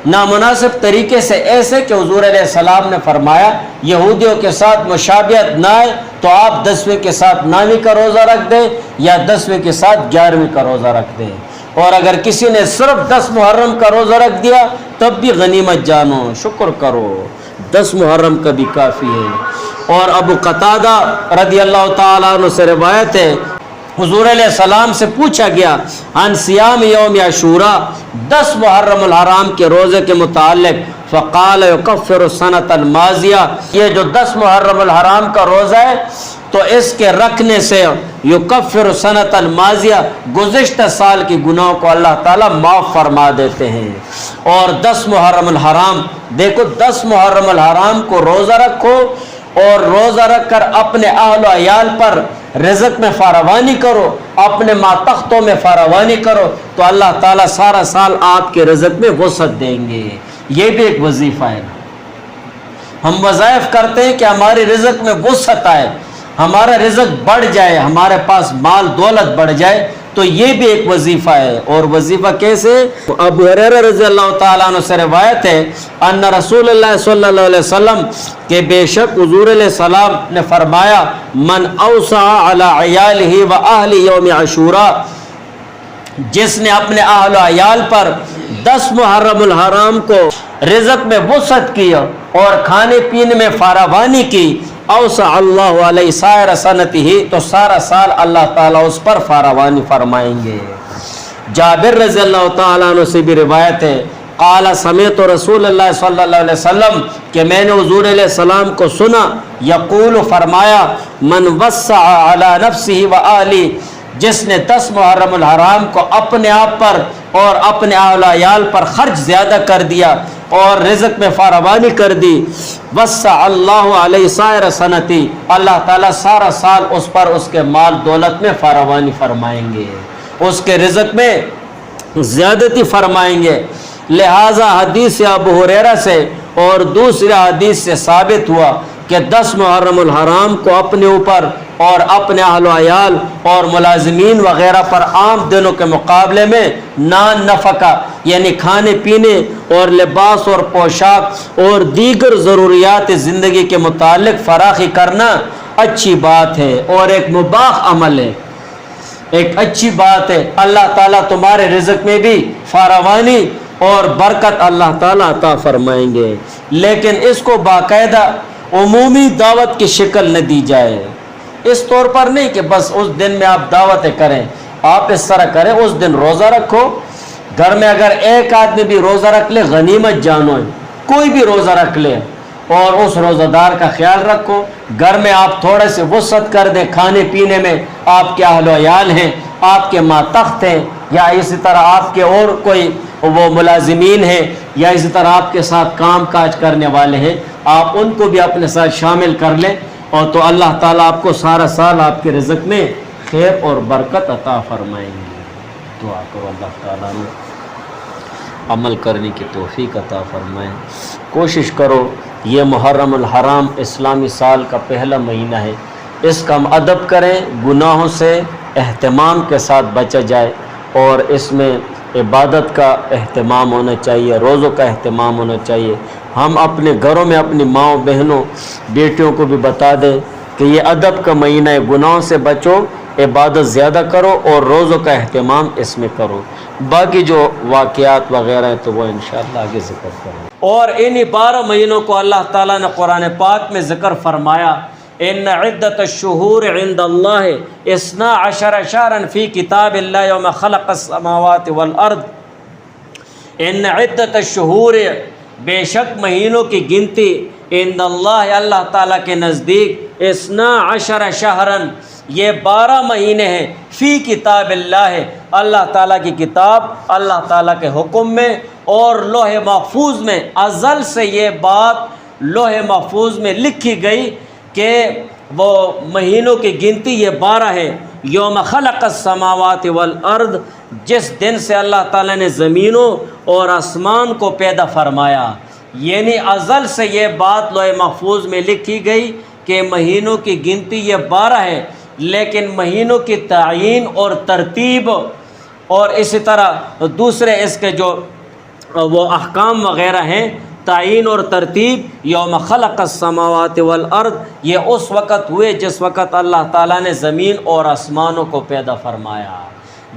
نامناسب طریقے سے ایسے کہ حضور علیہ السلام نے فرمایا یہودیوں کے ساتھ مشابہت نہ آئے تو آپ 10ویں کے ساتھ 9ویں کا روزہ رکھ دیں یا 10ویں کے ساتھ 11ویں کا روزہ رکھ دیں. اور اگر کسی نے صرف 10 محرم کا روزہ رکھ دیا تب بھی غنیمت جانو، شکر کرو، 10 محرم کا بھی کافی ہے. اور ابو قتادہ رضی اللہ تعالیٰ عنہ سے روایت ہے حضور علیہ السلام سے پوچھا گیا عن صیام یوم عاشوراء 10 محرم الحرام کے روزے کے متعلق، فقال یکفر السنۃ الماضیہ یہ جو 10 محرم الحرام کا روزہ ہے تو اس کے رکھنے سے یکفر السنۃ الماضیہ گزشتہ سال کی گناہوں کو اللہ تعالیٰ معاف فرما دیتے ہیں. اور 10 محرم الحرام دیکھو 10 محرم الحرام کو روزہ رکھو اور روزہ رکھ کر اپنے اہل و عیال پر رزق میں فراوانی کرو، اپنے ماتختوں میں فراوانی کرو، تو اللہ تعالیٰ سارا سال آپ کے رزق میں وسعت دیں گے۔ یہ بھی ایک وظیفہ ہے۔ ہم وظائف کرتے ہیں کہ ہمارے رزق میں وسعت آئے، ہمارا رزق بڑھ جائے، ہمارے پاس مال دولت بڑھ جائے، تو یہ بھی ایک وظیفہ ہے۔ اور وظیفہ کیسے؟ ابو ہریرہ رضی اللہ تعالیٰ عنہ سے روایت ہے ان رسول اللہ صلی اللہ علیہ وسلم کہ بے شک حضور علیہ السلام نے فرمایا من اوسع علی عیالہ و اہل یوم عاشوراء، جس نے اپنے اہل و عیال پر 10 محرم الحرام کو رزق میں وسعت کیا اور کھانے پینے میں فراوانی کی، اوسع اللہ علیہ سائر سنتہ، تو سارا سال اللہ تعالیٰ اس پر فراوانی فرمائیں گے۔ جابر رضی اللہ تعالیٰ عنہ سے بھی روایت ہے قال سمعت رسول اللہ صلی اللہ علیہ وسلم کہ میں نے حضور علیہ السلام کو سنا یقول فرمایا من وسع علی نفسہ و اہلہ، جس نے 10 محرم الحرام کو اپنے آپ پر اور اپنے اہل و عیال پر خرچ زیادہ کر دیا اور رزق میں فراوانی کر دی، وسع اللہ علیہ سائر سنتی، اللہ تعالیٰ سارا سال اس پر اس کے مال دولت میں فراوانی فرمائیں گے، اس کے رزق میں زیادتی فرمائیں گے۔ لہٰذا حدیث ابو ہریرہ سے اور دوسرے حدیث سے ثابت ہوا کہ 10 محرم الحرام کو اپنے اوپر اور اپنے اہل و عیال اور ملازمین وغیرہ پر عام دنوں کے مقابلے میں نان نفقہ یعنی کھانے پینے اور لباس اور پوشاک اور دیگر ضروریات زندگی کے متعلق فراخی کرنا اچھی بات ہے اور ایک مباح عمل ہے، ایک اچھی بات ہے۔ اللہ تعالیٰ تمہارے رزق میں بھی فراوانی اور برکت اللہ تعالیٰ عطا فرمائیں گے، لیکن اس کو باقاعدہ عمومی دعوت کی شکل نہ دی جائے، اس طور پر نہیں کہ بس اس دن میں آپ دعوتیں کریں۔ آپ اس طرح کریں، اس دن روزہ رکھو، گھر میں اگر ایک آدمی بھی روزہ رکھ لے غنیمت جانو، کوئی بھی روزہ رکھ لے اور اس روزہ دار کا خیال رکھو، گھر میں آپ تھوڑے سے وسعت کر دیں، کھانے پینے میں آپ کے اہل و عیال ہیں، آپ کے ماتحت ہیں، یا اسی طرح آپ کے اور کوئی وہ ملازمین ہیں، یا اسی طرح آپ کے ساتھ کام کاج کرنے والے ہیں، آپ ان کو بھی اپنے ساتھ شامل کر لیں، اور تو اللہ تعالیٰ آپ کو سارا سال آپ کے رزق میں خیر اور برکت عطا فرمائیں گے۔ دعا کرو اللہ تعالیٰ نے عمل کرنے کی توفیق عطا فرمائیں۔ کوشش کرو یہ محرم الحرام اسلامی سال کا پہلا مہینہ ہے، اس کا ہم ادب کریں، گناہوں سے اہتمام کے ساتھ بچا جائے، اور اس میں عبادت کا اہتمام ہونا چاہیے، روزوں کا اہتمام ہونا چاہیے۔ ہم اپنے گھروں میں اپنی ماؤں بہنوں بیٹیوں کو بھی بتا دیں کہ یہ ادب کا مہینہ ہے، گناہوں سے بچو، عبادت زیادہ کرو اور روزوں کا اہتمام اس میں کرو۔ باقی جو واقعات وغیرہ ہیں تو وہ انشاءاللہ آگے ذکر کریں۔ اور انہی 12 مہینوں کو اللہ تعالیٰ نے قرآن پاک میں ذکر فرمایا ان عدت الشہور عند اللہ 12 شہرا فی کتاب اللہ یوم خلق السماوات والارض، ان عدت الشہور، بے شک مہینوں کی گنتی، عند اللہ، اللہ تعالیٰ کے نزدیک، 12 شہرا، یہ 12 مہینے ہیں، فی کتاب اللہ، اللہ تعالیٰ کی کتاب، اللہ تعالیٰ کے حکم میں، اور لوح محفوظ میں ازل سے یہ بات لوح محفوظ میں لکھی گئی کہ وہ مہینوں کی گنتی یہ 12 ہے۔ یوم خلق السماوات والارض، جس دن سے اللہ تعالیٰ نے زمینوں اور آسمان کو پیدا فرمایا، یعنی ازل سے یہ بات لوح محفوظ میں لکھی گئی کہ مہینوں کی گنتی یہ 12 ہے، لیکن مہینوں کی تعیین اور ترتیب اور اسی طرح دوسرے اس کے جو وہ احکام وغیرہ ہیں، تعیین اور ترتیب، یوم خلق السماوات والارض، یہ اس وقت ہوئے جس وقت اللہ تعالیٰ نے زمین اور آسمانوں کو پیدا فرمایا۔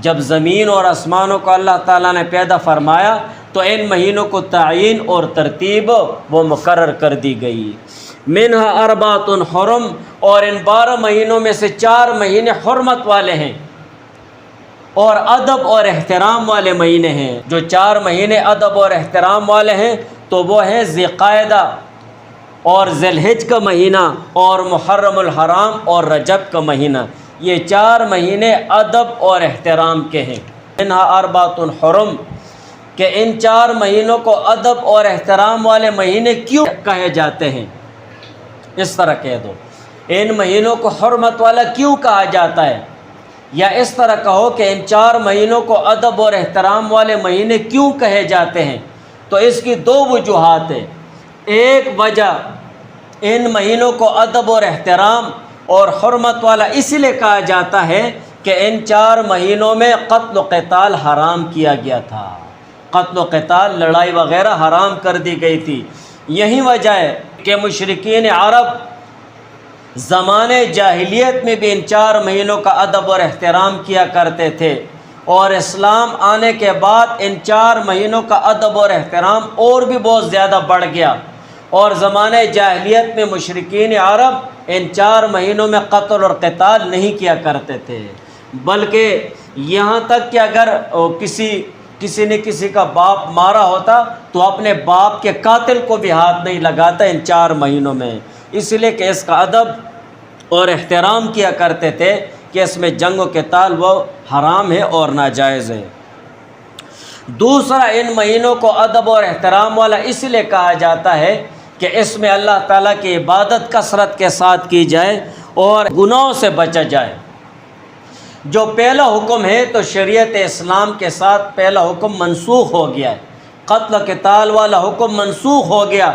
جب زمین اور آسمانوں کو اللہ تعالیٰ نے پیدا فرمایا تو ان مہینوں کو تعیین اور ترتیب وہ مقرر کر دی گئی۔ منہا اربعۃ حرم، اور ان 12 مہینوں میں سے 4 مہینے حرمت والے ہیں اور ادب اور احترام والے مہینے ہیں۔ جو 4 مہینے ادب اور احترام والے ہیں تو وہ ہیں ذی القعدہ اور ذی الحجہ کا مہینہ اور محرم الحرام اور رجب کا مہینہ، یہ 4 مہینے ادب اور احترام کے ہیں۔ منہا اربعۃ حرم، کہ ان 4 مہینوں کو ادب اور احترام والے مہینے کیوں کہے جاتے ہیں؟ اس طرح کہہ دو ان مہینوں کو حرمت والا کیوں کہا جاتا ہے؟ یا اس طرح کہو کہ ان 4 مہینوں کو ادب اور احترام والے مہینے کیوں کہے جاتے ہیں؟ تو اس کی 2 وجوہات ہیں۔ ایک وجہ ان مہینوں کو ادب اور احترام اور حرمت والا اس لیے کہا جاتا ہے کہ ان 4 مہینوں میں قتل و قتال حرام کیا گیا تھا، قتل و قتال، لڑائی وغیرہ حرام کر دی گئی تھی۔ یہی وجہ ہے کہ مشرکین عرب زمانے جاہلیت میں بھی ان 4 مہینوں کا ادب اور احترام کیا کرتے تھے، اور اسلام آنے کے بعد ان 4 مہینوں کا ادب اور احترام اور بھی بہت زیادہ بڑھ گیا، اور زمانے جاہلیت میں مشرکین عرب ان 4 مہینوں میں قتل اور قتال نہیں کیا کرتے تھے، بلکہ یہاں تک کہ اگر کسی نے کسی کا باپ مارا ہوتا تو اپنے باپ کے قاتل کو بھی ہاتھ نہیں لگاتا ان 4 مہینوں میں، اس لیے کہ اس کا ادب اور احترام کیا کرتے تھے کہ اس میں جنگ و قتال وہ حرام ہے اور ناجائز ہے۔ دوسرا، ان مہینوں کو ادب اور احترام والا اس لیے کہا جاتا ہے کہ اس میں اللہ تعالیٰ کی عبادت کثرت کے ساتھ کی جائے اور گناہوں سے بچا جائے۔ جو پہلا حکم ہے تو شریعت اسلام کے ساتھ پہلا حکم منسوخ ہو گیا ہے، قتل و قتال والا حکم منسوخ ہو گیا۔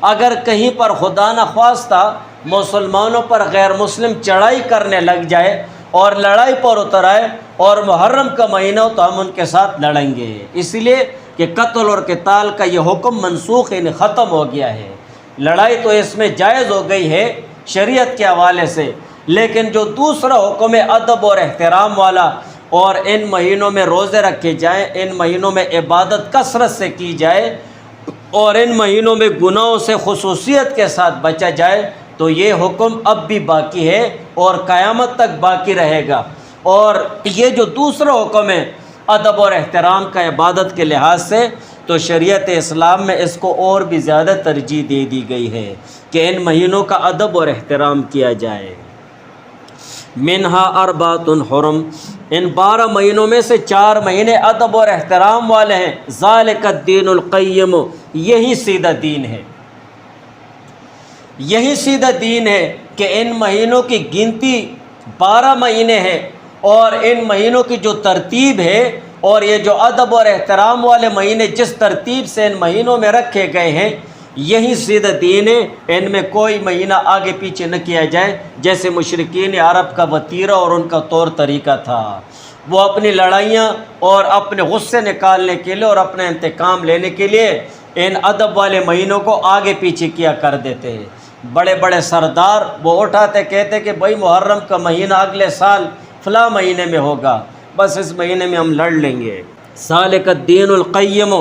اگر کہیں پر خدا نخواستہ مسلمانوں پر غیر مسلم چڑھائی کرنے لگ جائے اور لڑائی پر اتر آئے اور محرم کا مہینہ ہو تو ہم ان کے ساتھ لڑیں گے، اس لیے کہ قتل اور قتال کا یہ حکم منسوخ ختم ہو گیا ہے۔ لڑائی تو اس میں جائز ہو گئی ہے شریعت کے حوالے سے، لیکن جو دوسرا حکم ہے ادب اور احترام والا، اور ان مہینوں میں روزے رکھے جائیں، ان مہینوں میں عبادت کثرت سے کی جائے اور ان مہینوں میں گناہوں سے خصوصیت کے ساتھ بچا جائے، تو یہ حکم اب بھی باقی ہے اور قیامت تک باقی رہے گا۔ اور یہ جو دوسرا حکم ہے ادب اور احترام کا عبادت کے لحاظ سے، تو شریعت اسلام میں اس کو اور بھی زیادہ ترجیح دے دی گئی ہے کہ ان مہینوں کا ادب اور احترام کیا جائے۔ منہا اربعۃ حرم، ان 12 مہینوں میں سے 4 مہینے ادب اور احترام والے ہیں۔ ذالک الدین القیم، یہی سیدھا دین ہے، یہی سیدھا دین ہے کہ ان مہینوں کی گنتی 12 مہینے ہیں، اور ان مہینوں کی جو ترتیب ہے اور یہ جو ادب اور احترام والے مہینے جس ترتیب سے ان مہینوں میں رکھے گئے ہیں، یہی سیدھا دین ہے۔ ان میں کوئی مہینہ آگے پیچھے نہ کیا جائے، جیسے مشرکین عرب کا وتیرہ اور ان کا طور طریقہ تھا۔ وہ اپنی لڑائیاں اور اپنے غصے نکالنے کے لیے اور اپنا انتقام لینے کے لیے ان ادب والے مہینوں کو آگے پیچھے کیا کر دیتے ہیں۔ بڑے بڑے سردار وہ اٹھاتے، کہتے کہ بھائی محرم کا مہینہ اگلے سال فلاں مہینے میں ہوگا، بس اس مہینے میں ہم لڑ لیں گے۔ ذالک الدین القیم،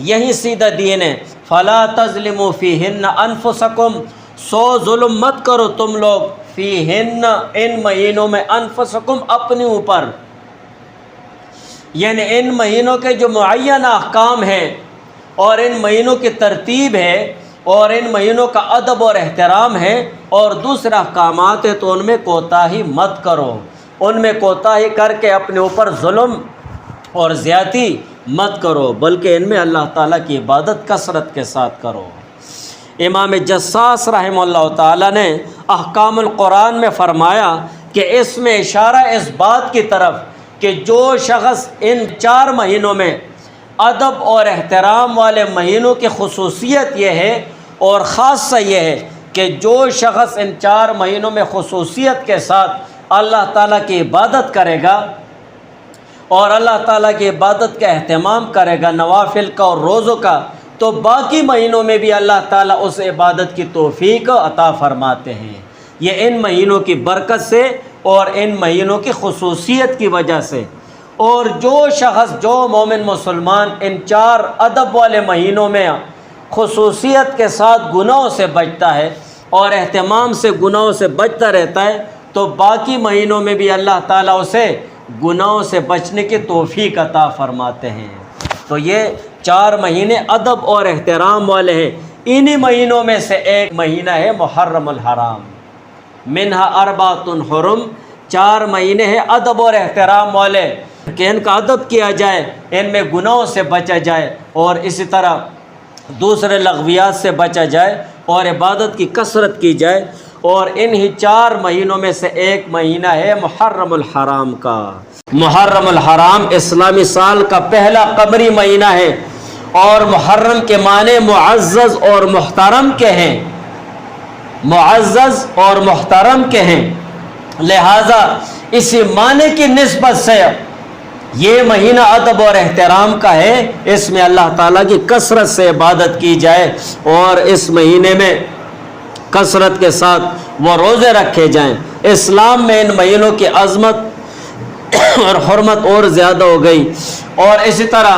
یہی سیدھا دین ہے۔ فلا تظلموا فیہن انفسکم، سو ظلم مت کرو تم لوگ، فیہن، ان مہینوں میں، انفسکم، اپنے اوپر، یعنی ان مہینوں کے جو معینہ احکام ہیں اور ان مہینوں کی ترتیب ہے اور ان مہینوں کا ادب اور احترام ہے اور دوسرے احکامات ہیں، تو ان میں کوتاہی مت کرو، ان میں کوتاہی کر کے اپنے اوپر ظلم اور زیادتی مت کرو، بلکہ ان میں اللہ تعالیٰ کی عبادت کثرت کے ساتھ کرو۔ امام جساس رحمہ اللہ تعالیٰ نے احکام القرآن میں فرمایا کہ اس میں اشارہ اس بات کی طرف کہ جو شخص ان 4 مہینوں میں ادب اور احترام والے مہینوں کی خصوصیت یہ ہے اور خاصہ یہ ہے کہ جو شخص ان 4 مہینوں میں خصوصیت کے ساتھ اللہ تعالیٰ کی عبادت کرے گا اور اللہ تعالیٰ کی عبادت کا اہتمام کرے گا، نوافل کا اور روزوں کا، تو باقی مہینوں میں بھی اللہ تعالیٰ اس عبادت کی توفیق عطا فرماتے ہیں۔ یہ ان مہینوں کی برکت سے اور ان مہینوں کی خصوصیت کی وجہ سے۔ اور جو شخص، جو مومن مسلمان ان 4 ادب والے مہینوں میں خصوصیت کے ساتھ گناہوں سے بچتا ہے اور اہتمام سے گناہوں سے بچتا رہتا ہے، تو باقی مہینوں میں بھی اللہ تعالیٰ اسے گناہوں سے بچنے کی توفیق عطا فرماتے ہیں۔ تو یہ 4 مہینے ادب اور احترام والے ہیں۔ انہی مہینوں میں سے ایک مہینہ ہے محرم الحرام، منہا اربعۃ حرم، 4 مہینے ہیں ادب اور احترام والے کہ ان کا ادب کیا جائے، ان میں گناہوں سے بچا جائے اور اسی طرح دوسرے لغویات سے بچا جائے اور عبادت کی کثرت کی جائے اور انہی 4 مہینوں میں سے ایک مہینہ ہے محرم الحرام کا۔ محرم الحرام اسلامی سال کا پہلا قمری مہینہ ہے، اور محرم کے معنی معزز اور محترم کے ہیں، معزز اور محترم کے ہیں، لہذا اسی معنی کی نسبت سے یہ مہینہ ادب اور احترام کا ہے۔ اس میں اللہ تعالیٰ کی کثرت سے عبادت کی جائے، اور اس مہینے میں کثرت کے ساتھ وہ روزے رکھے جائیں۔ اسلام میں ان مہینوں کی عظمت اور حرمت اور زیادہ ہو گئی، اور اسی طرح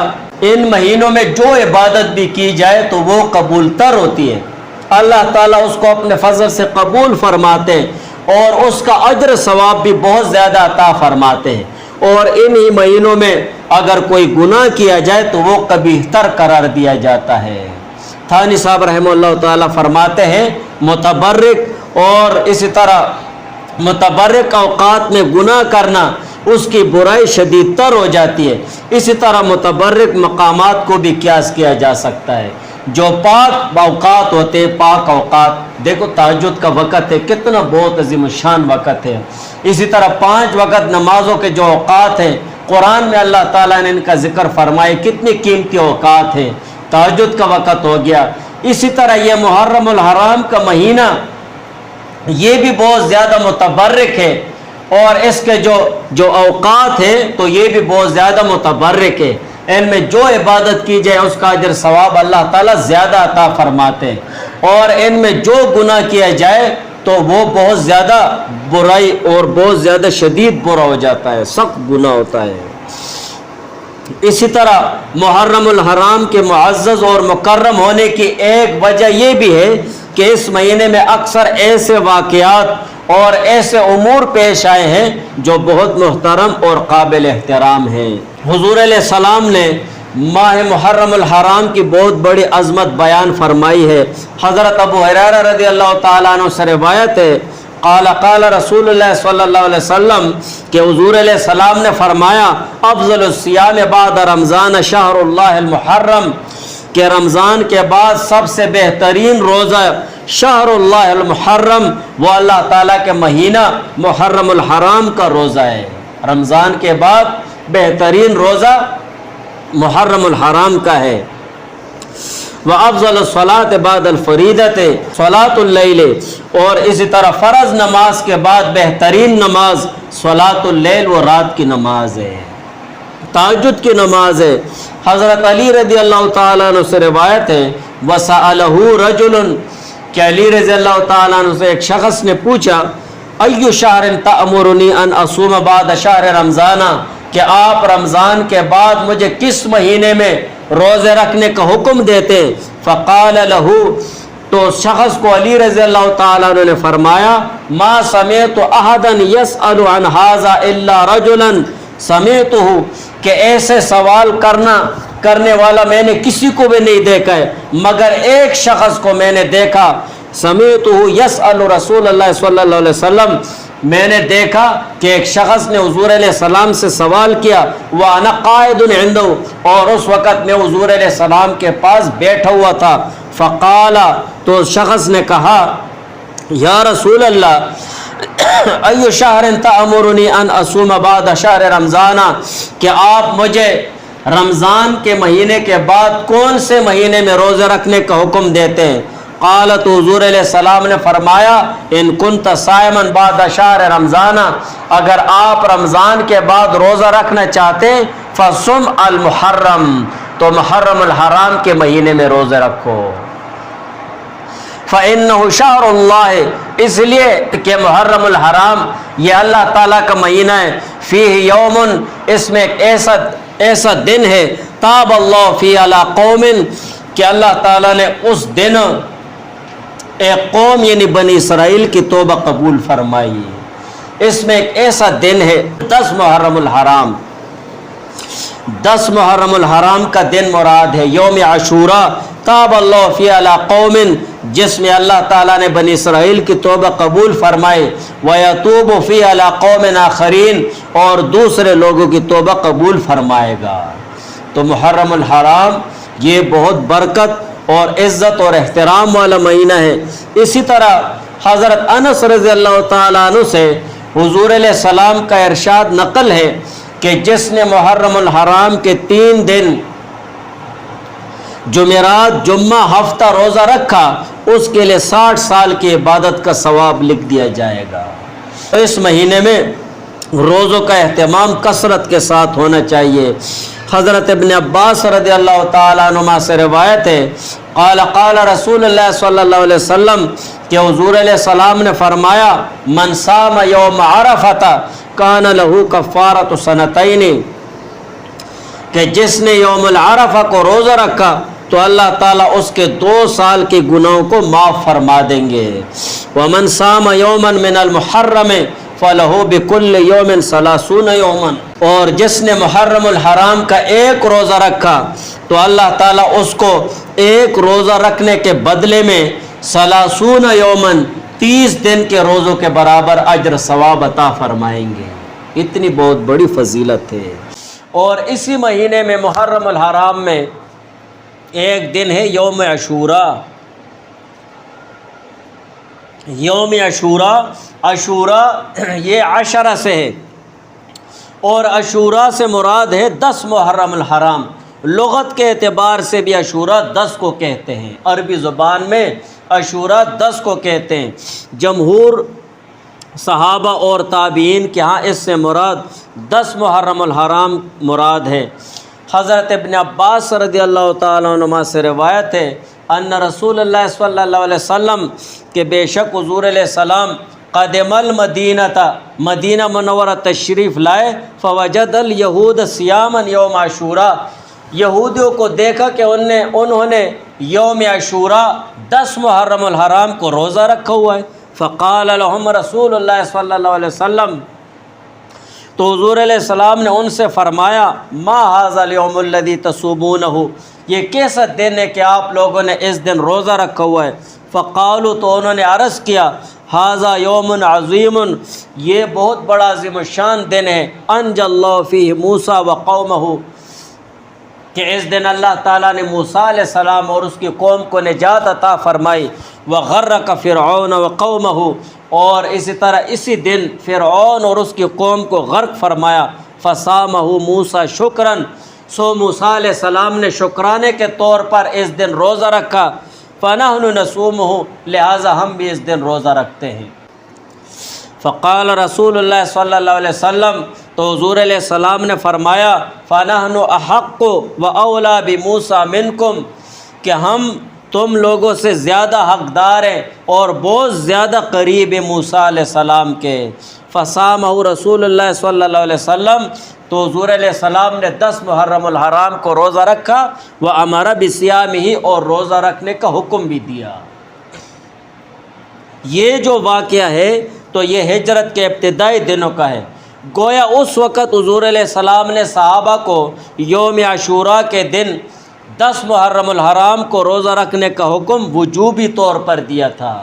ان مہینوں میں جو عبادت بھی کی جائے تو وہ قبول تر ہوتی ہے، اللہ تعالیٰ اس کو اپنے فضل سے قبول فرماتے ہیں، اور اس کا اجر ثواب بھی بہت زیادہ عطا فرماتے ہیں۔ اور انہی مہینوں میں اگر کوئی گناہ کیا جائے تو وہ قبیح تر قرار دیا جاتا ہے۔ تھانی صاحب رحمہ اللہ تعالیٰ فرماتے ہیں متبرک اور اسی طرح متبرک اوقات میں گناہ کرنا اس کی برائی شدید تر ہو جاتی ہے۔ اسی طرح متبرک مقامات کو بھی قیاس کیا جا سکتا ہے۔ جو پاک اوقات ہوتے ہیں، پاک اوقات، دیکھو تہجد کا وقت ہے، کتنا بہت عظیم الشان وقت ہے۔ اسی طرح 5 وقت نمازوں کے جو اوقات ہیں، قرآن میں اللہ تعالیٰ نے ان کا ذکر فرمائے، کتنی قیمتی اوقات ہیں۔ تہجد کا وقت ہو گیا۔ اسی طرح یہ محرم الحرام کا مہینہ یہ بھی بہت زیادہ متبرک ہے، اور اس کے جو اوقات ہیں تو یہ بھی بہت زیادہ متبرک ہے۔ ان میں جو عبادت کی جائے اس کا اجر ثواب اللہ تعالیٰ زیادہ عطا فرماتے ہیں، اور ان میں جو گناہ کیا جائے تو وہ بہت زیادہ برائی اور بہت زیادہ شدید برا ہو جاتا ہے، سخت گناہ ہوتا ہے۔ اسی طرح محرم الحرام کے معزز اور مکرم ہونے کی ایک وجہ یہ بھی ہے کہ اس مہینے میں اکثر ایسے واقعات اور ایسے امور پیش آئے ہیں جو بہت محترم اور قابل احترام ہیں۔ حضور علیہ السلام نے ماہ محرم الحرام کی بہت بڑی عظمت بیان فرمائی ہے۔ حضرت ابو ہریرہ رضی اللہ تعالیٰ عنہ سے روایت ہے، قال رسول اللہ صلی اللہ علیہ وسلم کہ حضور علیہ السلام نے فرمایا، افضل الصیام بعد رمضان شہر اللہ المحرم، کہ رمضان کے بعد سب سے بہترین روزہ شہر اللہ المحرم، وہ اللہ تعالیٰ کے مہینہ محرم الحرام کا روزہ ہے۔ رمضان کے بعد بہترین روزہ محرم الحرام کا ہے۔ وَأَفْضَلُ الصَّلَاةِ بَعْدَ الْفَرِيضَةِ صلاۃ اللیل، اور اسی طرح فرض نماز کے بعد بہترین نماز صلاۃ اللیل، وہ رات کی نماز ہے، تہجد کی نماز ہے۔ حضرت علی رضی اللہ تعالیٰ عنہ سے روایت ہے، وَسَأَلَهُ رَجُلٌ، کہ علی رضی اللہ تعالیٰ عنہ سے ایک شخص نے پوچھا، أَيُّ شَهْرٍ تَأْمُرُنِي أَنْ أَصُومَ بَعْدَ شَهْرِ رمضان، کہ آپ رمضان کے بعد مجھے کس مہینے میں روزے رکھنے کا حکم دیتے؟ فقال له، تو شخص کو علی رضی اللہ تعالیٰ عنہ نے فرمایا، ما سمعت احدا يسأل عن هذا الا رجلا سمعته، کہ ایسے سوال کرنے والا میں نے کسی کو بھی نہیں دیکھا ہے مگر ایک شخص کو میں نے دیکھا، سمعته يسأل رسول اللہ صلی اللہ علیہ وسلم، میں نے دیکھا کہ ایک شخص نے حضور علیہ السلام سے سوال کیا، وَأَنَا قَائِدٌ عِنْدَهُ، اور اس وقت میں حضور علیہ السلام کے پاس بیٹھا ہوا تھا۔ فقال، تو شخص نے کہا، یا رسول اللہ، أَيُّ شَهْرٍ تَأْمُرُنِي أَنْ أَصُومَ بَعْدَ شَهْرِ رمضان، کہ آپ مجھے رمضان کے مہینے کے بعد کون سے مہینے میں روزہ رکھنے کا حکم دیتے ہیں؟ قال، تو حضور علیہ السلام نے فرمایا، ان کنت صائما بعد شہر رمضان، اگر آپ رمضان کے بعد روزہ رکھنا چاہتے ہیں، فصم المحرم، تو محرم الحرام کے مہینے میں روزہ رکھو۔ فإنه شہر اللہ، اس لیے کہ محرم الحرام یہ اللہ تعالیٰ کا مہینہ ہے، فیہ یوم، اس میں ایک ایسا دن ہے، تاب اللہ فی علی قوم، کہ اللہ تعالیٰ نے اس دن ایک قوم یعنی بنی اسرائیل کی توبہ قبول فرمائی۔ اس میں ایک ایسا دن ہے 10 محرم الحرام، 10 محرم الحرام کا دن مراد ہے یوم عاشوراء، تاب اللہ فی علی قوم، جس میں اللہ تعالیٰ نے بنی اسرائیل کی توبہ قبول فرمائے، وَيَتُوبُ فِي عَلَىٰ قَوْمٍ آخَرِينَ، اور دوسرے لوگوں کی توبہ قبول فرمائے گا۔ تو محرم الحرام یہ بہت برکت اور عزت اور احترام والا مہینہ ہے۔ اسی طرح حضرت انس رضی اللہ تعالیٰ عنہ سے حضور علیہ السلام کا ارشاد نقل ہے کہ جس نے محرم الحرام کے 3 دن جمعرات جمعہ ہفتہ روزہ رکھا اس کے لیے 60 سال کی عبادت کا ثواب لکھ دیا جائے گا۔ اس مہینے میں روزوں کا اہتمام کثرت کے ساتھ ہونا چاہیے۔ حضرت ابن عباس رضی اللہ تعالیٰ عنہما سے روایت ہے قال قال رسول اللہ صلی اللہ علیہ وسلم کہ حضور علیہ السلام نے فرمایا من صام یوم عرفہ کان لہ کفارۃ سنتین، کہ جس نے یوم العرفہ کو روزہ رکھا تو اللہ تعالیٰ اس کے 2 سال کے گناہوں کو معاف فرما دیں گے۔ ومن صام یوما من المحرم فلہ بکل یوم 30 یوما، اور جس نے محرم الحرام کا 1 روزہ رکھا تو اللہ تعالیٰ اس کو 1 روزہ رکھنے کے بدلے میں 30 یومن 30 دن کے روزوں کے برابر اجر ثواب عطا فرمائیں گے۔ اتنی بہت بڑی فضیلت ہے۔ اور اسی مہینے میں محرم الحرام میں ایک دن ہے یوم عاشوراء۔ یوم عاشوراء، عاشوراء یہ 10 سے ہے، اور عاشوراء سے مراد ہے 10 محرم الحرام۔ لغت کے اعتبار سے بھی عاشوراء 10 کو کہتے ہیں، عربی زبان میں عاشوراء 10 کو کہتے ہیں۔ جمہور صحابہ اور تابعین کے ہاں اس سے مراد 10 محرم الحرام مراد ہے۔ حضرت ابن عباس رضی اللہ تعالیٰ عنہما سے روایت ہے ان رسول اللہ صلی اللہ علیہ وسلم کہ بے شک حضور علیہ السلام قدم المدینہ مدینہ منورہ تشریف لائے فوجد الیہود صیاما یوم عاشوراء، یہودیوں کو دیکھا کہ انہوں نے یوم عاشوراء 10 محرم الحرام کو روزہ رکھا ہوا ہے۔ فقال لهم رسول اللہ صلی اللہ علیہ وسلم، تو حضور علیہ السلام نے ان سے فرمایا ما ھذا الیوم الذی تصومونہ، یہ کیسا دن ہے کہ آپ لوگوں نے اس دن روزہ رکھا ہوا ہے؟ فقالوا، تو انہوں نے عرض کیا ھذا یوم عظیم، یہ بہت بڑا عظیم الشان دن ہے، انجى اللہ فیہ موسیٰ وقومہ، کہ اس دن اللہ تعالیٰ نے موسیٰ علیہ السلام اور اس کی قوم کو نجات عطا فرمائی، وغرق فرعون وقومہ، اور اسی طرح اسی دن فرعون اور اس کی قوم کو غرق فرمایا۔ فصامہ موسیٰ شکراً، سو موسیٰ علیہ السلام نے شکرانے کے طور پر اس دن روزہ رکھا۔ فنحن نصومہ، لہٰذا ہم بھی اس دن روزہ رکھتے ہیں۔ فقال رسول اللہ صلی اللہ علیہ وسلم، تو حضور علیہ السلام نے فرمایا فنحن احق و اولیٰ بموسیٰ منکم، کہ ہم تم لوگوں سے زیادہ حقدار ہیں اور بہت زیادہ قریب ہیں موسیٰ علیہ السلام کے۔ فصامہ رسول اللہ صلی اللہ علیہ وسلم، تو حضور علیہ السلام نے 10 محرم الحرام کو روزہ رکھا، وامر بصیامہ، اور روزہ رکھنے کا حکم بھی دیا۔ یہ جو واقعہ ہے تو یہ ہجرت کے ابتدائی دنوں کا ہے۔ گویا اس وقت حضور علیہ السلام نے صحابہ کو یوم عاشوراء کے دن 10 محرم الحرام کو روزہ رکھنے کا حکم وجوبی طور پر دیا تھا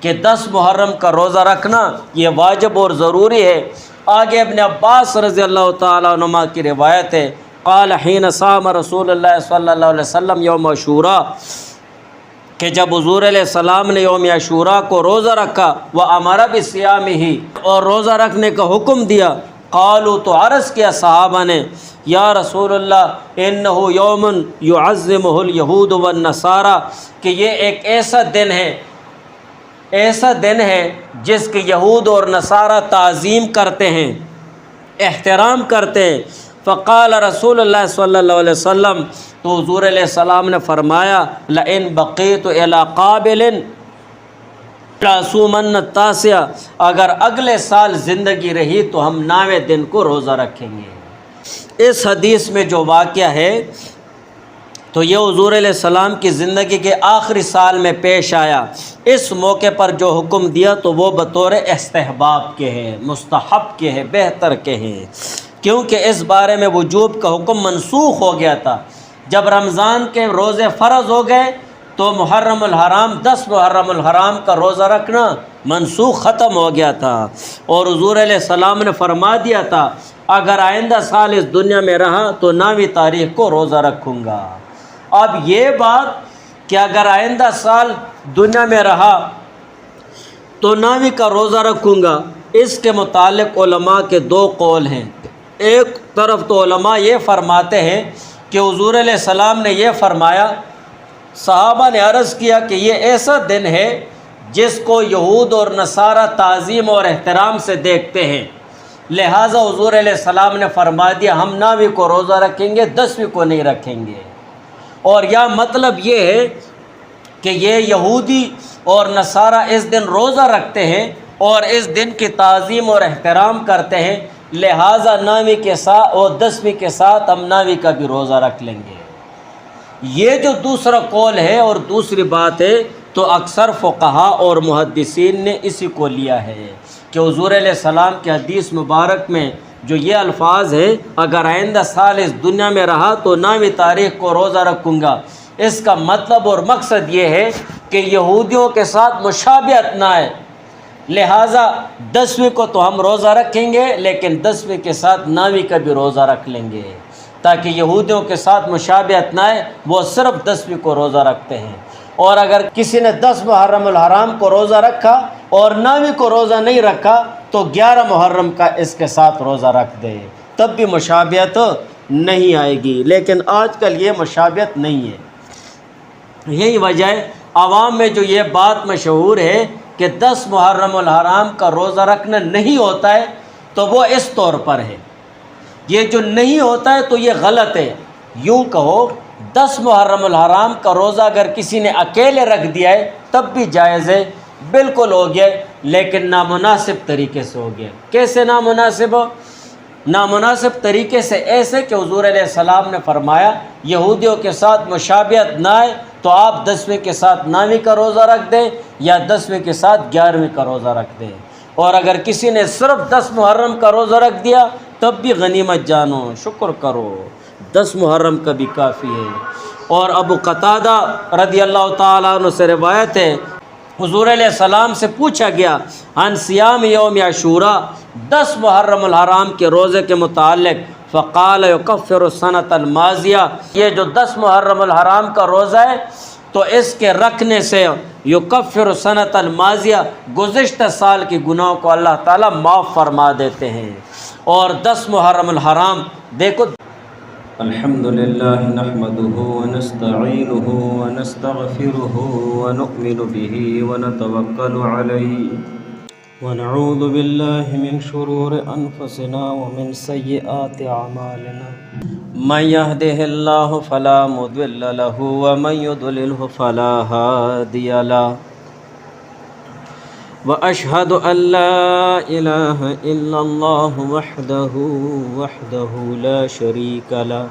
کہ 10 محرم کا روزہ رکھنا یہ واجب اور ضروری ہے۔ آگے ابن عباس رضی اللہ تعالیٰ عنہما کی روایت ہے قال حین صام رسول اللہ صلی اللہ علیہ وسلم یوم عاشوراء، کہ جب حضور علیہ السلام نے یوم عاشوراء کو روزہ رکھا، وامر بصیامہ، اور روزہ رکھنے کا حکم دیا، قالوا، تو عرض کیا صحابہ نے یا رسول اللہ انہ یوم یعظمہ الیہود والنصارى، کہ یہ ایک ایسا دن ہے جس کے یہود اور نصارہ تعظیم کرتے ہیں، احترام کرتے ہیں۔ فقال رسول اللہ صلی اللہ علیہ وسلم، تو حضور علیہ السلام نے فرمایا لئن بقیت الی قابل لأصومن التاسع، اگر اگلے سال زندگی رہی تو ہم 9ویں دن کو روزہ رکھیں گے۔ اس حدیث میں جو واقعہ ہے تو یہ حضور علیہ السلام کی زندگی کے آخری سال میں پیش آیا۔ اس موقع پر جو حکم دیا تو وہ بطور استحباب کے ہیں، مستحب کے ہیں، بہتر کے ہیں، کیونکہ اس بارے میں وجوب کا حکم منسوخ ہو گیا تھا۔ جب رمضان کے روزے فرض ہو گئے تو محرم الحرام 10 محرم الحرام کا روزہ رکھنا منسوخ ختم ہو گیا تھا، اور حضور علیہ السلام نے فرما دیا تھا اگر آئندہ سال اس دنیا میں رہا تو 9ویں تاریخ کو روزہ رکھوں گا۔ اب یہ بات کہ اگر آئندہ سال دنیا میں رہا تو 9ویں کا روزہ رکھوں گا۔ اس کے متعلق علماء کے دو قول ہیں۔ ایک طرف تو علماء یہ فرماتے ہیں کہ حضور علیہ السلام نے یہ فرمایا، صحابہ نے عرض کیا کہ یہ ایسا دن ہے جس کو یہود اور نصارہ تعظیم اور احترام سے دیکھتے ہیں، لہٰذا حضور علیہ السلام نے فرما دیا ہم 9ویں کو روزہ رکھیں گے، 10ویں کو نہیں رکھیں گے۔ اور یا مطلب یہ ہے کہ یہ یہودی اور نصارہ اس دن روزہ رکھتے ہیں اور اس دن کی تعظیم اور احترام کرتے ہیں، لہٰذا 9ویں کے ساتھ اور 10ویں کے ساتھ ہم 9ویں کا بھی روزہ رکھ لیں گے۔ یہ جو دوسرا قول ہے اور دوسری بات ہے تو اکثر فقہا اور محدثین نے اسی کو لیا ہے کہ حضور علیہ السلام کے حدیث مبارک میں جو یہ الفاظ ہے، اگر آئندہ سال اس دنیا میں رہا تو 9ویں تاریخ کو روزہ رکھوں گا، اس کا مطلب اور مقصد یہ ہے کہ یہودیوں کے ساتھ مشابہت نہ ہے، لہٰذا 10ویں کو تو ہم روزہ رکھیں گے لیکن 10ویں کے ساتھ 9ویں کا بھی روزہ رکھ لیں گے، تاکہ یہودیوں کے ساتھ مشابہت نہ ہے، وہ صرف 10ویں کو روزہ رکھتے ہیں۔ اور اگر کسی نے 10 محرم الحرام کو روزہ رکھا اور 9ویں کو روزہ نہیں رکھا تو 11 محرم کا اس کے ساتھ روزہ رکھ دے، تب بھی مشابہت نہیں آئے گی، لیکن آج کل یہ مشابہت نہیں ہے۔ یہی وجہ ہے عوام میں جو یہ بات مشہور ہے کہ 10 محرم الحرام کا روزہ رکھنا نہیں ہوتا ہے، تو وہ اس طور پر ہے، یہ جو نہیں ہوتا ہے تو یہ غلط ہے۔ یوں کہو 10 محرم الحرام کا روزہ اگر کسی نے اکیلے رکھ دیا ہے تب بھی جائز ہے، بالکل ہو گیا، لیکن نامناسب طریقے سے ہو گیا۔ کیسے نامناسب؟ نامناسب طریقے سے ایسے کہ حضور علیہ السلام نے فرمایا یہودیوں کے ساتھ مشابہت نہ آئے تو آپ 10ویں کے ساتھ 9ویں کا روزہ رکھ دیں یا 10ویں کے ساتھ 11ویں کا روزہ رکھ دیں۔ اور اگر کسی نے صرف 10 محرم کا روزہ رکھ دیا تب بھی غنیمت جانو، شکر کرو، 10 محرم کا بھی کافی ہے۔ اور ابو قتادہ رضی اللہ تعالیٰ عنہ سے روایت ہے، حضور علیہ السلام سے پوچھا گیا عن صیام یوم عاشوراء، 10 محرم الحرام کے روزے کے متعلق، فقال یکفر السنۃ الماضیہ، یہ جو 10 محرم الحرام کا روزہ ہے تو اس کے رکھنے سے یکفر السنۃ الماضیہ، گزشتہ سال کے گناہوں کو اللہ تعالیٰ معاف فرما دیتے ہیں۔ اور 10 محرم الحرام دیکھو، الحمد للہ نحمده ونستعینه ونستغفره ونؤمن به ونتوکل علیہ ونعوذ باللہ من شرور انفسنا ومن سیئات اعمالنا، من يهده اللہ فلا مضل له ومن يضلله فلا هادی له، وأشهد أن لا إله إلا الله وحده لا شريك له،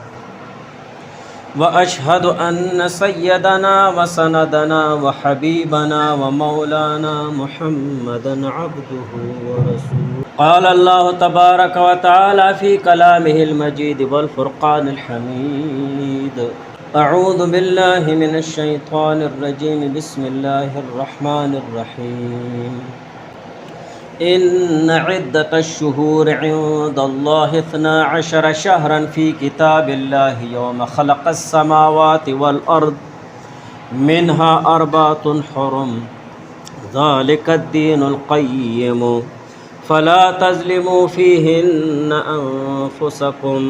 وأشهد أن سيدنا وسندنا وحبيبنا ومولانا محمدا عبده ورسوله، قال الله تبارك وتعالى في كلامه المجيد والفرقان الحميد، اعوذ باللہ من الشیطان الرجیم، بسم اللہ الرحمن الرحیم، ان عدۃ الشہور عند اللہ 12 شہرا فی کتاب اللہ یوم خلق السماوات والارض منها 4 حرم ذلک الدین القیم فلا تظلموا فیہن انفسکم،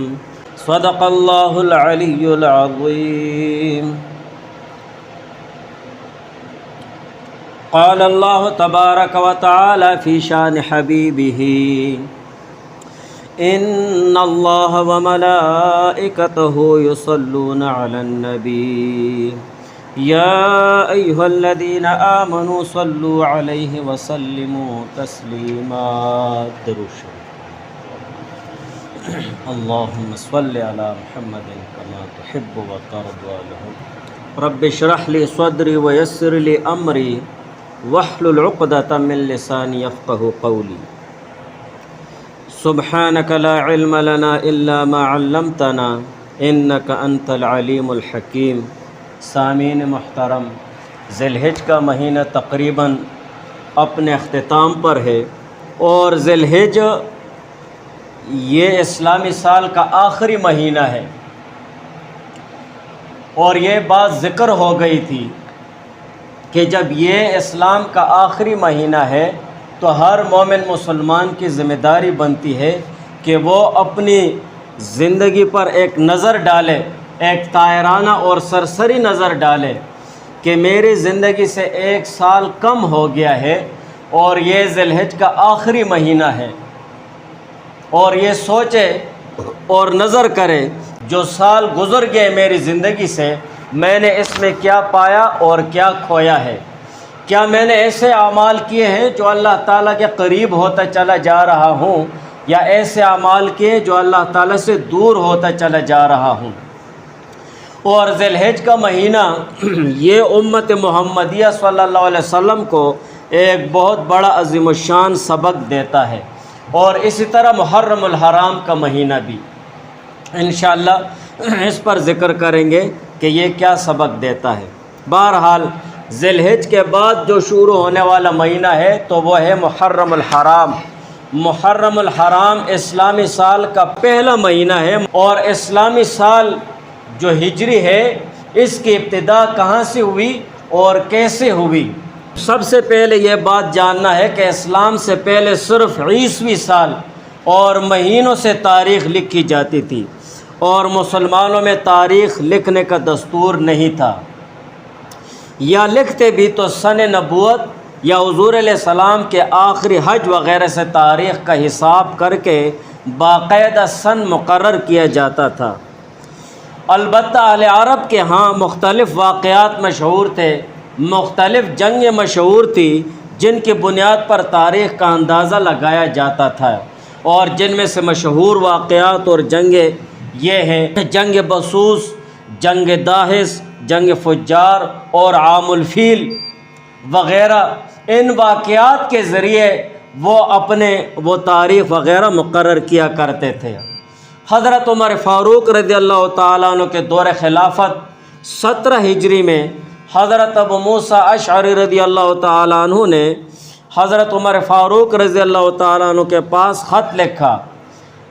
صدق اللہ العلی العظیم۔ قال اللہ تبارک و تعالی فی شان حبیبہ، ان اللہ وملائکتہ یصلون علی النبی یا ایہا الذین آمنوا صلوا علیہ وسلموا تسلیما، درود شریف۔ اللہم صل علی محمد کما تحب وترضى له، رب اشرح لی صدری ویسر لی امری واحلل عقدۃ من لسانی یفقهوا قولی، سبحانک لا علم لنا الا ما علمتنا انک انت العلیم الحکیم۔ سامعین محترم، ذی الحج کا مہینہ تقریباً اپنے اختتام پر ہے، اور ذی الحج یہ اسلامی سال کا آخری مہینہ ہے، اور یہ بات ذکر ہو گئی تھی کہ جب یہ اسلام کا آخری مہینہ ہے تو ہر مومن مسلمان کی ذمہ داری بنتی ہے کہ وہ اپنی زندگی پر ایک نظر ڈالے، ایک طائرانہ اور سرسری نظر ڈالے کہ میری زندگی سے 1 سال کم ہو گیا ہے اور یہ ذی الحج کا آخری مہینہ ہے، اور یہ سوچے اور نظر کرے جو سال گزر گئے میری زندگی سے میں نے اس میں کیا پایا اور کیا کھویا ہے۔ کیا میں نے ایسے اعمال کیے ہیں جو اللہ تعالیٰ کے قریب ہوتا چلا جا رہا ہوں، یا ایسے اعمال کیے جو اللہ تعالیٰ سے دور ہوتا چلا جا رہا ہوں۔ اور ذی الحج کا مہینہ یہ امت محمدیہ صلی اللہ علیہ وسلم کو ایک بہت بڑا عظیم الشان سبق دیتا ہے، اور اسی طرح محرم الحرام کا مہینہ بھی انشاءاللہ اس پر ذکر کریں گے کہ یہ کیا سبق دیتا ہے۔ بہرحال ذی الحج کے بعد جو شروع ہونے والا مہینہ ہے تو وہ ہے محرم الحرام۔ محرم الحرام اسلامی سال کا پہلا مہینہ ہے، اور اسلامی سال جو ہجری ہے اس کی ابتدا کہاں سے ہوئی اور کیسے ہوئی؟ سب سے پہلے یہ بات جاننا ہے کہ اسلام سے پہلے صرف عیسوی سال اور مہینوں سے تاریخ لکھی جاتی تھی، اور مسلمانوں میں تاریخ لکھنے کا دستور نہیں تھا، یا لکھتے بھی تو سن نبوت یا حضور علیہ السلام کے آخری حج وغیرہ سے تاریخ کا حساب کر کے باقاعدہ سن مقرر کیا جاتا تھا۔ البتہ اہل عرب کے ہاں مختلف واقعات مشہور تھے، مختلف جنگیں مشہور تھی جن کی بنیاد پر تاریخ کا اندازہ لگایا جاتا تھا، اور جن میں سے مشہور واقعات اور جنگیں یہ ہیں: جنگ بسوس، جنگ داہس، جنگ فجار اور عام الفیل وغیرہ۔ ان واقعات کے ذریعے وہ تاریخ وغیرہ مقرر کیا کرتے تھے۔ حضرت عمر فاروق رضی اللہ تعالیٰ عنہ کے دور خلافت 17 ہجری میں حضرت ابو موسیٰ اشعری رضی اللہ تعالیٰ عنہ نے حضرت عمر فاروق رضی اللہ تعالیٰ عنہ کے پاس خط لکھا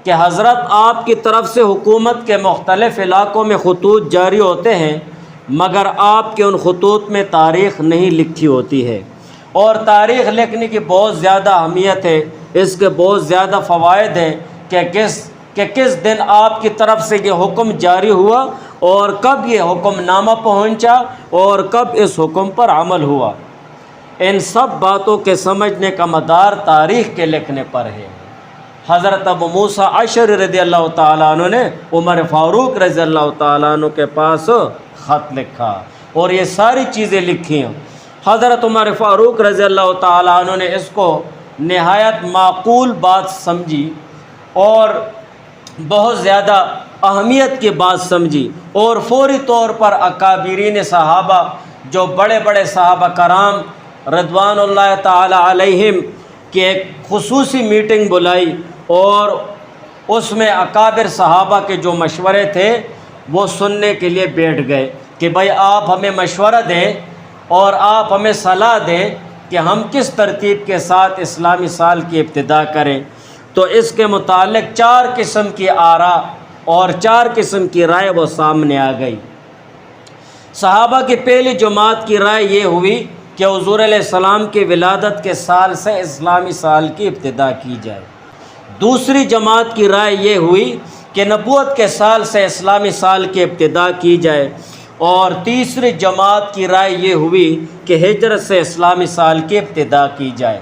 کہ حضرت آپ کی طرف سے حکومت کے مختلف علاقوں میں خطوط جاری ہوتے ہیں، مگر آپ کے ان خطوط میں تاریخ نہیں لکھی ہوتی ہے، اور تاریخ لکھنے کی بہت زیادہ اہمیت ہے، اس کے بہت زیادہ فوائد ہیں کہ کس دن آپ کی طرف سے یہ حکم جاری ہوا اور کب یہ حکم نامہ پہنچا اور کب اس حکم پر عمل ہوا۔ ان سب باتوں کے سمجھنے کا مدار تاریخ کے لکھنے پر ہے۔ حضرت ابو موسیٰ اشعری رضی اللہ تعالیٰ عنہ نے عمر فاروق رضی اللہ تعالیٰ عنہ کے پاس خط لکھا اور یہ ساری چیزیں لکھی ہیں۔ حضرت عمر فاروق رضی اللہ تعالیٰ عنہ نے اس کو نہایت معقول بات سمجھی اور بہت زیادہ اہمیت کی بات سمجھی، اور فوری طور پر اکابرین صحابہ، جو بڑے بڑے صحابہ کرام رضوان اللہ تعالی علیہم کی ایک خصوصی میٹنگ بلائی، اور اس میں اکابر صحابہ کے جو مشورے تھے وہ سننے کے لیے بیٹھ گئے کہ بھائی آپ ہمیں مشورہ دیں اور آپ ہمیں صلاح دیں کہ ہم کس ترتیب کے ساتھ اسلامی سال کی ابتدا کریں۔ تو اس کے متعلق 4 قسم کی آراء اور 4 قسم کی رائے وہ سامنے آ گئی۔ صحابہ کی پہلی جماعت کی رائے یہ ہوئی کہ حضور علیہ السلام کی ولادت کے سال سے اسلامی سال کی ابتدا کی جائے۔ دوسری جماعت کی رائے یہ ہوئی کہ نبوت کے سال سے اسلامی سال کی ابتدا کی جائے، اور تیسری جماعت کی رائے یہ ہوئی کہ ہجرت سے اسلامی سال کی ابتدا کی جائے۔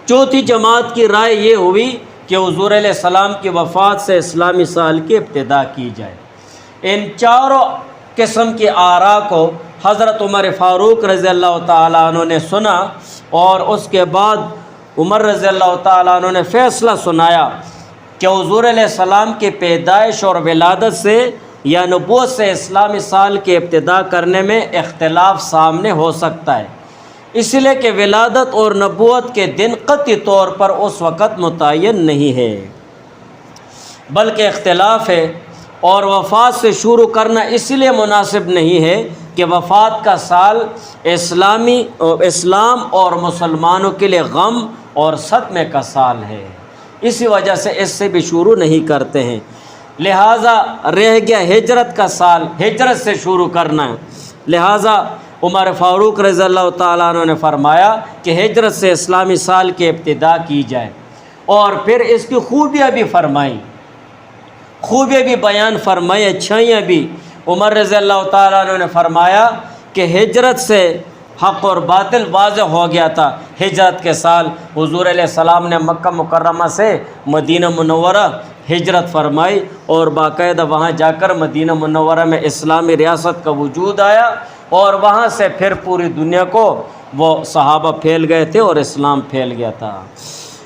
چوتھی جماعت کی رائے یہ ہوئی کہ حضور علیہ السلام کی وفات سے اسلامی سال کی ابتدا کی جائے۔ ان 4 قسم کی آراء کو حضرت عمر فاروق رضی اللہ تعالیٰ عنہ نے سنا، اور اس کے بعد عمر رضی اللہ تعالیٰ عنہ نے فیصلہ سنایا کہ حضور علیہ السلام کی پیدائش اور ولادت سے یا نبوت سے اسلامی سال کی ابتدا کرنے میں اختلاف سامنے ہو سکتا ہے، اس لیے کہ ولادت اور نبوت کے دن قطعی طور پر اس وقت متعین نہیں ہے، بلکہ اختلاف ہے، اور وفات سے شروع کرنا اس لیے مناسب نہیں ہے کہ وفات کا سال اسلام اور مسلمانوں کے لیے غم اور صدمے کا سال ہے، اسی وجہ سے اس سے بھی شروع نہیں کرتے ہیں۔ لہٰذا رہ گیا ہجرت کا سال، ہجرت سے شروع کرنا ہے، لہٰذا عمر فاروق رضی اللہ تعالیٰ عنہ نے فرمایا کہ ہجرت سے اسلامی سال کی ابتدا کی جائے، اور پھر اس کی خوبیاں بھی فرمائیں، خوبیاں بھی بیان فرمائی، اچھائیاں بھی۔ عمر رضی اللہ تعالیٰ عنہ نے فرمایا کہ ہجرت سے حق اور باطل واضح ہو گیا تھا۔ ہجرت کے سال حضور علیہ السلام نے مکہ مکرمہ سے مدینہ منورہ ہجرت فرمائی، اور باقاعدہ وہاں جا کر مدینہ منورہ میں اسلامی ریاست کا وجود آیا، اور وہاں سے پھر پوری دنیا کو وہ صحابہ پھیل گئے تھے اور اسلام پھیل گیا تھا۔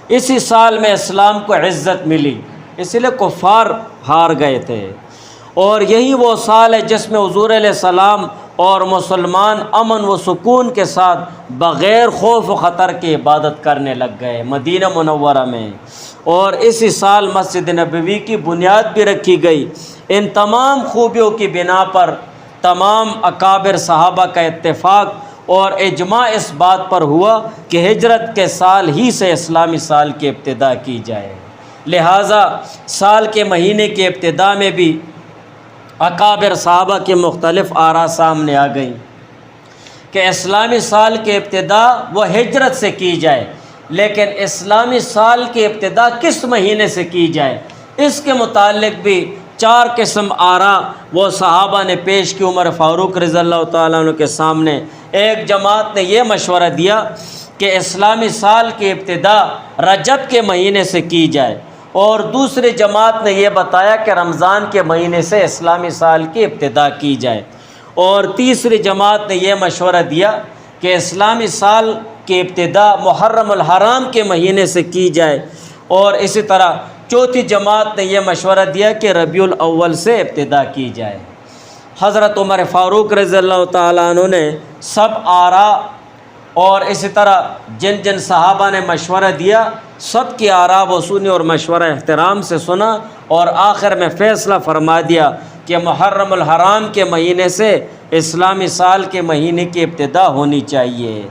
اسی سال میں اسلام کو عزت ملی، اسی لیے کفار ہار گئے تھے، اور یہی وہ سال ہے جس میں حضور علیہ السلام اور مسلمان امن و سکون کے ساتھ بغیر خوف و خطر کی عبادت کرنے لگ گئے مدینہ منورہ میں۔ اور اسی سال مسجد نبوی کی بنیاد بھی رکھی گئی۔ ان تمام خوبیوں کی بنا پر تمام اکابر صحابہ کا اتفاق اور اجماع اس بات پر ہوا کہ ہجرت کے سال ہی سے اسلامی سال کی ابتدا کی جائے۔ لہٰذا سال کے مہینے کی ابتدا میں بھی اکابر صحابہ کی مختلف آراء سامنے آ گئیں کہ اسلامی سال کی ابتدا وہ ہجرت سے کی جائے، لیکن اسلامی سال کی ابتدا کس مہینے سے کی جائے، اس کے متعلق بھی 4 قسم آراء وہ صحابہ نے پیش کی عمر فاروق رضی اللہ تعالیٰ عنہ کے سامنے۔ ایک جماعت نے یہ مشورہ دیا کہ اسلامی سال کی ابتدا رجب کے مہینے سے کی جائے، اور دوسری جماعت نے یہ بتایا کہ رمضان کے مہینے سے اسلامی سال کی ابتدا کی جائے، اور تیسری جماعت نے یہ مشورہ دیا کہ اسلامی سال کی ابتدا محرم الحرام کے مہینے سے کی جائے، اور اسی طرح چوتھی جماعت نے یہ مشورہ دیا کہ ربیع الاول سے ابتدا کی جائے۔ حضرت عمر فاروق رضی اللہ تعالیٰ عنہ نے سب آراء اور اسی طرح جن جن صحابہ نے مشورہ دیا سب کی آراء و سنی اور مشورہ احترام سے سنا، اور آخر میں فیصلہ فرما دیا کہ محرم الحرام کے مہینے سے اسلامی سال کے مہینے کی ابتدا ہونی چاہیے۔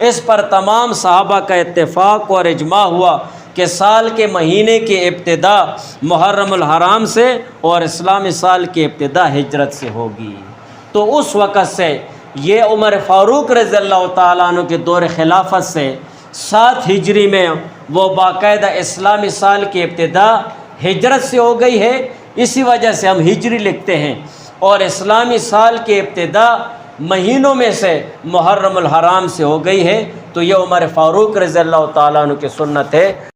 اس پر تمام صحابہ کا اتفاق اور اجماع ہوا کہ سال کے مہینے کی ابتدا محرم الحرام سے اور اسلامی سال کی ابتدا ہجرت سے ہوگی۔ تو اس وقت سے یہ عمر فاروق رضی اللہ تعالیٰ عنہ کے دور خلافت سے 7 ہجری میں وہ باقاعدہ اسلامی سال کی ابتدا ہجرت سے ہو گئی ہے، اسی وجہ سے ہم ہجری لکھتے ہیں، اور اسلامی سال کی ابتدا مہینوں میں سے محرم الحرام سے ہو گئی ہے۔ تو یہ عمر فاروق رضی اللہ تعالیٰ عنہ کی سنت ہے۔